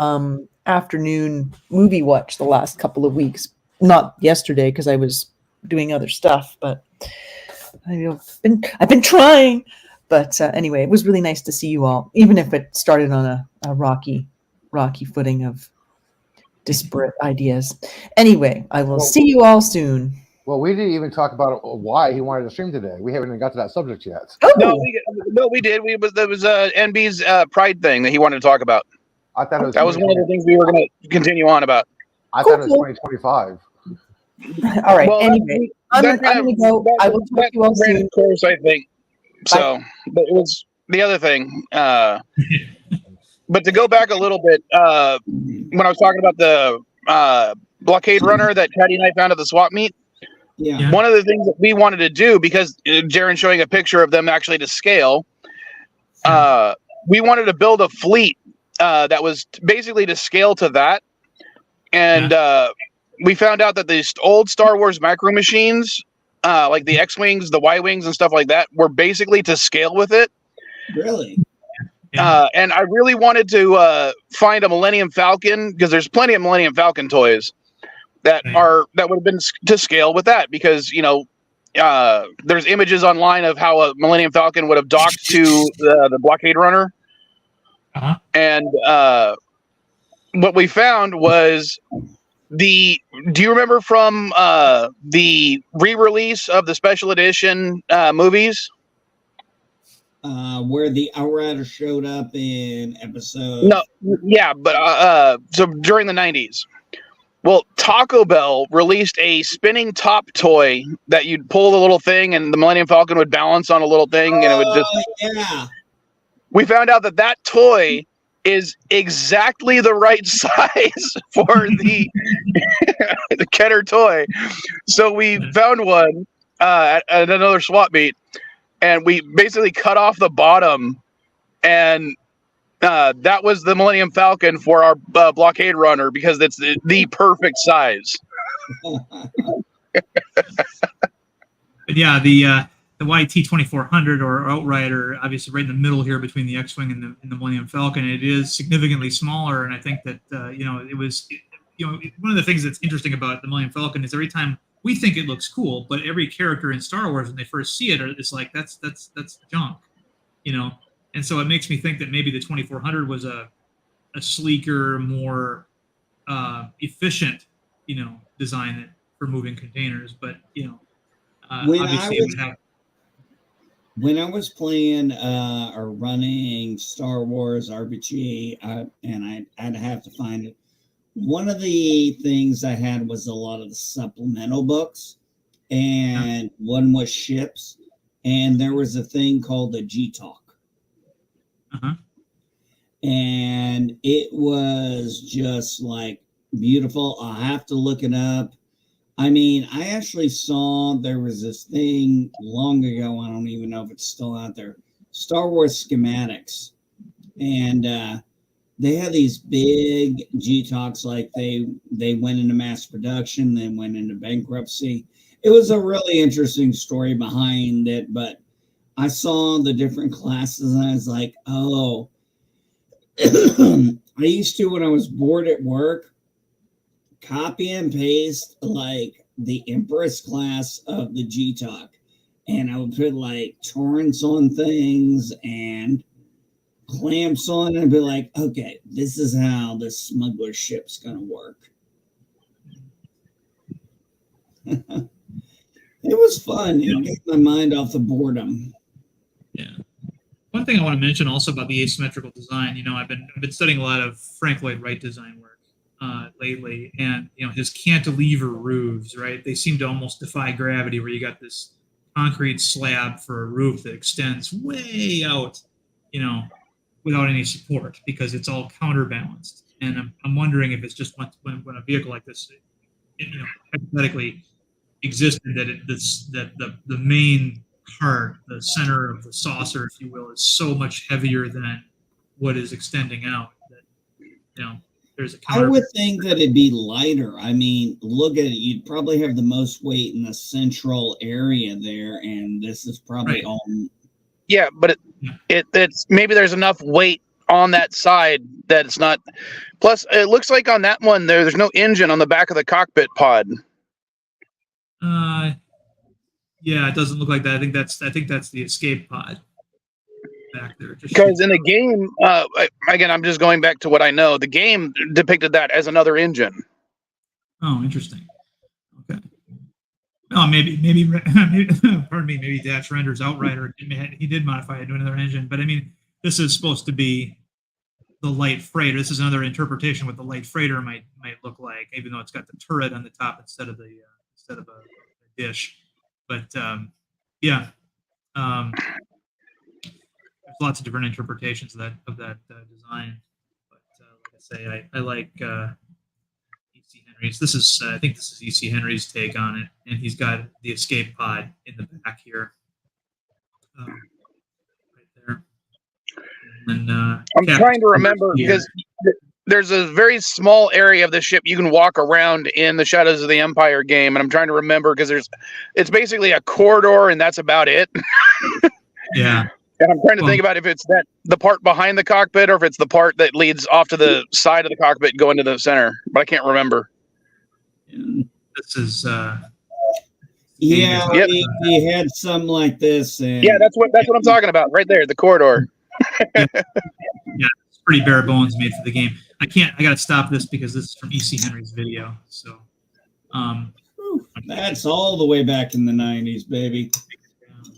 afternoon movie watch the last couple of weeks. Not yesterday because I was doing other stuff, but I've been trying. But anyway, it was really nice to see you all, even if it started on a rocky footing of disparate ideas. Anyway, I will see you all soon. Well, we didn't even talk about why he wanted to stream today. We haven't even got to that subject yet. Oh, No, we did. There was NB's Pride thing that he wanted to talk about. I thought it was That was one of the things we were going to continue on about. I thought it was 2025. All right. Well, anyway, I'm going to go. I will talk to you all ran soon. its course, I think. So, but it was the other thing. But to go back a little bit, when I was talking about the blockade runner that Caddy and I found at the swap meet, Yeah. one of the things that we wanted to do, because Jaren's showing a picture of them actually to scale, we wanted to build a fleet that was basically to scale to that. And we found out that these old Star Wars micro machines, like the X-Wings, the Y-Wings, and stuff like that, were basically to scale with it. Really? And I really wanted to find a Millennium Falcon, because there's plenty of Millennium Falcon toys that would have been to scale with that, because there's images online of how a Millennium Falcon would have docked to the blockade runner. And what we found was do you remember from the re-release of the special edition movies? Where the Outrider showed up in episode. No, yeah, but so during the 90s. Well, Taco Bell released a spinning top toy that you'd pull the little thing and the Millennium Falcon would balance on a little thing, and it would just. Yeah. We found out that toy is exactly the right size for the the Kenner toy. So we found one at another swap meet, and we basically cut off the bottom, and that was the Millennium Falcon for our blockade runner, because it's the perfect size. But yeah, the YT 2400 or Outrider, obviously right in the middle here between the X-Wing and the Millennium Falcon, it is significantly smaller. And I think that it was one of the things that's interesting about the Millennium Falcon is every time we think it looks cool, but every character in Star Wars when they first see it, it's like that's junk, And so it makes me think that maybe the 2400 was a sleeker, more efficient, design for moving containers. But obviously when I was playing or running Star Wars RPG, and I'd have to find it. One of the things I had was a lot of the supplemental books, and one was ships, and there was a thing called the G-Talk. And it was just like beautiful. I'll have to look it up. I mean, I actually saw there was this thing long ago. I don't even know if it's still out there. Star Wars schematics. And they had these big G-Talks, like they went into mass production, then went into bankruptcy. It was a really interesting story behind it, but I saw the different classes and I was like, oh, I used to, when I was bored at work, copy and paste like the Empress class of the G-Talk. And I would put like torrents on things and clamps on and be like, okay, this is how the smuggler ship's going to work. It was fun. It got my mind off the boredom. Yeah. One thing I want to mention also about the asymmetrical design, I've been studying a lot of Frank Lloyd Wright design work lately, and his cantilever roofs, right? They seem to almost defy gravity, where you got this concrete slab for a roof that extends way out without any support because it's all counterbalanced. And I'm wondering if it's just when a vehicle like this, hypothetically existed, that the main part, the center of the saucer, if you will, is so much heavier than what is extending out that there's a I would think that it'd be lighter. I mean, look at it. You'd probably have the most weight in the central area there, and this is probably all. Yeah, but it's maybe there's enough weight on that side that it's not. Plus, it looks like on that one there's no engine on the back of the cockpit pod. Yeah, it doesn't look like that. I think that's the escape pod back there. Because in the game, again, I'm just going back to what I know. The game depicted that as another engine. Oh, interesting. Okay. Oh, maybe, pardon me, maybe Dash Render's Outrider, he did modify it to another engine. But I mean, this is supposed to be the light freighter. This is another interpretation what the light freighter might look like, even though it's got the turret on the top instead of a dish. But yeah. There's lots of different interpretations of that design, but like I say, I like E.C. Henry's. I think this is E.C. Henry's take on it, and he's got the escape pod in the back here, right there. And I'm trying to remember because there's a very small area of the ship you can walk around in the Shadows of the Empire game, and I'm trying to remember because it's basically a corridor, and that's about it. Yeah. And I'm trying to think about if it's the part behind the cockpit or if it's the part that leads off to the side of the cockpit and go into the center, but I can't remember. This is yeah, yep. He had something like this. And yeah, that's what I'm talking about right there, the corridor. Yeah, it's pretty bare bones made for the game. I got to stop this because this is from E.C. Henry's video. So, that's all the way back in the 90s, baby.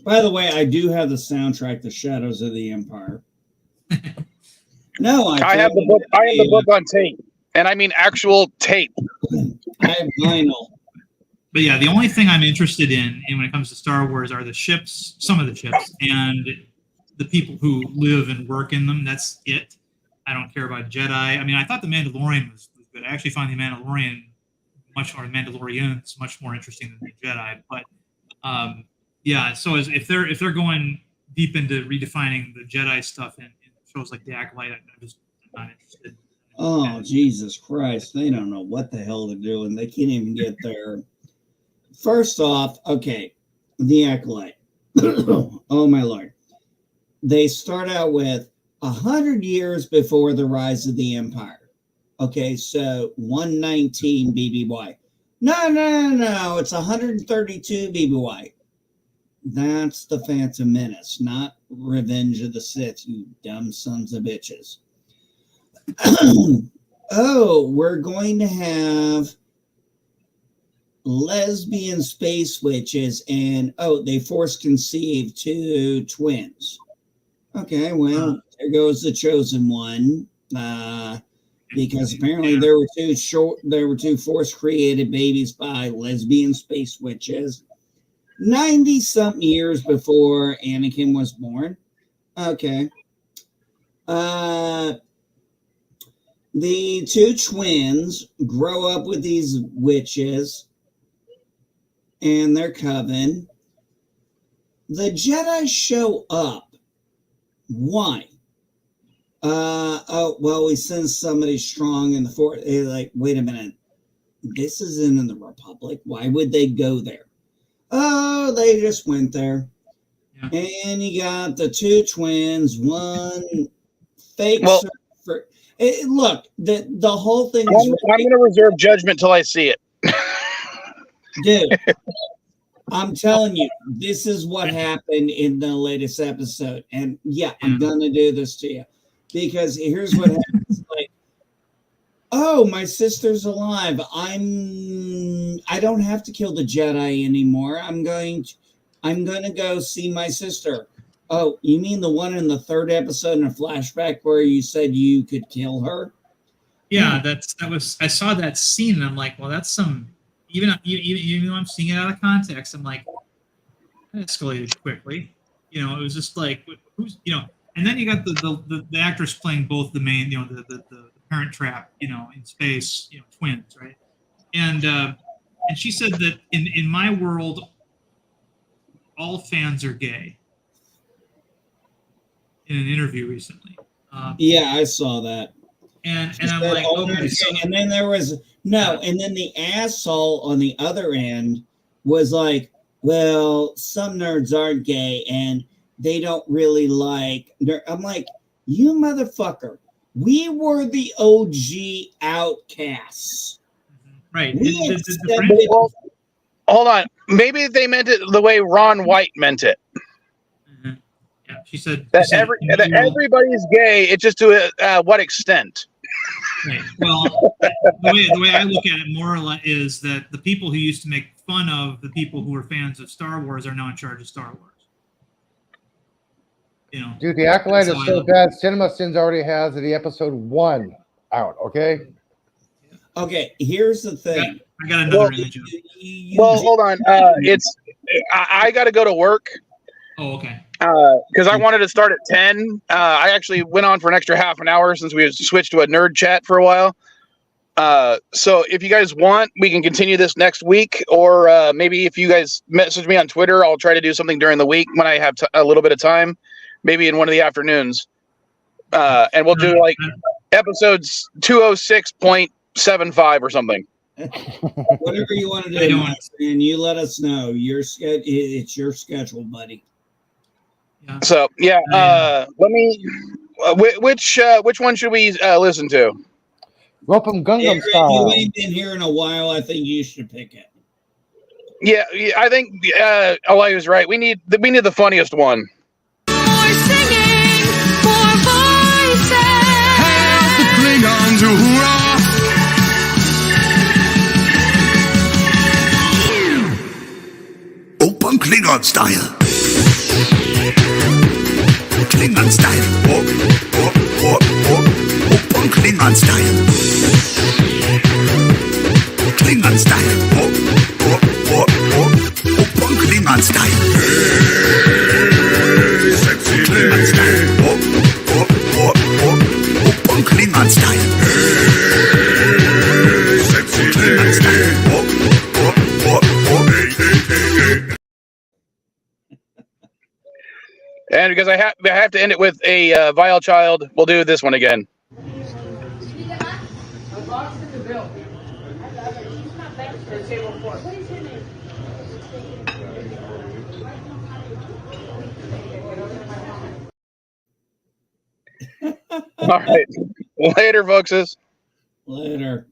By the way, I do have the soundtrack to Shadows of the Empire. No, I have the book. I have the book on tape, and I mean actual tape. I have vinyl. But yeah, the only thing I'm interested in when it comes to Star Wars are the ships, some of the ships, and the people who live and work in them. That's it. I don't care about Jedi. I mean, I thought the Mandalorian was good. I actually find the Mandalorians much more interesting than the Jedi. But yeah, so if they're going deep into redefining the Jedi stuff in shows like The Acolyte, I'm not interested. Oh, Jesus Christ. They don't know what the hell they're doing. They can't even get there. First off, okay, The Acolyte. Oh, my Lord. They start out with 100 years before the rise of the Empire. Okay, so 119 BBY. No. It's 132 BBY. That's the Phantom Menace, not Revenge of the Sith, you dumb sons of bitches. Oh, we're going to have lesbian space witches, and they force conceived 2 twins. Okay, well, there goes the chosen one, because apparently there were 2 force created babies by lesbian space witches 90-something years before Anakin was born. Okay. The 2 twins grow up with these witches and their coven. The Jedi show up. Why? We send somebody strong in the Force. They're like, wait a minute. This isn't in the Republic. Why would they go there? Oh, they just went there. Yeah. And you got the 2 twins, one fake. Look, the whole thing is. I'm going to reserve judgment till I see it. Dude, I'm telling you, this is what happened in the latest episode. And yeah, I'm going to do this to you. Because here's what happens. Like, oh, my sister's alive. I don't have to kill the Jedi anymore. I'm going to go see my sister. Oh, you mean the one in the 3rd episode in a flashback where you said you could kill her? Yeah, I saw that scene and I'm like, well, that's some even though I'm seeing it out of context, I'm like, that escalated quickly. It was just like, who's And then you got the actress playing both the main, the Parent Trap, in space, twins, right? And she said that in my world, all fans are gay. In an interview recently. Yeah, I saw that. And I'm like, okay. And then there was and then the asshole on the other end was like, well, some nerds aren't gay and they don't really like I'm like, you motherfucker, we were the OG outcasts. Right. Well, hold on. Maybe they meant it the way Ron White meant it. Mm-hmm. Yeah, she said that everybody's gay. It's just to what extent? Right. Well, the way I look at it more or less is that the people who used to make fun of the people who were fans of Star Wars are now in charge of Star Wars. Dude, the Acolyte is so bad. Cinema Sins already has the episode 1 out. Okay. Okay. Here's the thing. I got another image. Well, hold on. I got to go to work. Oh, okay. Because I wanted to start at 10. I actually went on for an extra half an hour since we switched to a nerd chat for a while. So if you guys want, we can continue this next week, or maybe if you guys message me on Twitter, I'll try to do something during the week when I have a little bit of time, maybe in one of the afternoons. And we'll do like episodes 206.75 or something. Whatever you want to do, and you let us know. It's your schedule, buddy. Yeah. So let me. Which one should we listen to? Welcome Gangnam Style. You ain't been here in a while. I think you should pick it. Yeah, I think Eli was right. We need the funniest one. More singing, more voices. Help the Klingons to hoorah! Open Klingon style. Klingon style. Open Klingon style. Klingon style. Open Klingon style. Hey, sexy Klingon style. Open Klingon style. Hey, sexy Klingon style. And because I have to end it with a Vile Child, we'll do this one again. All right. Later, folks. Later.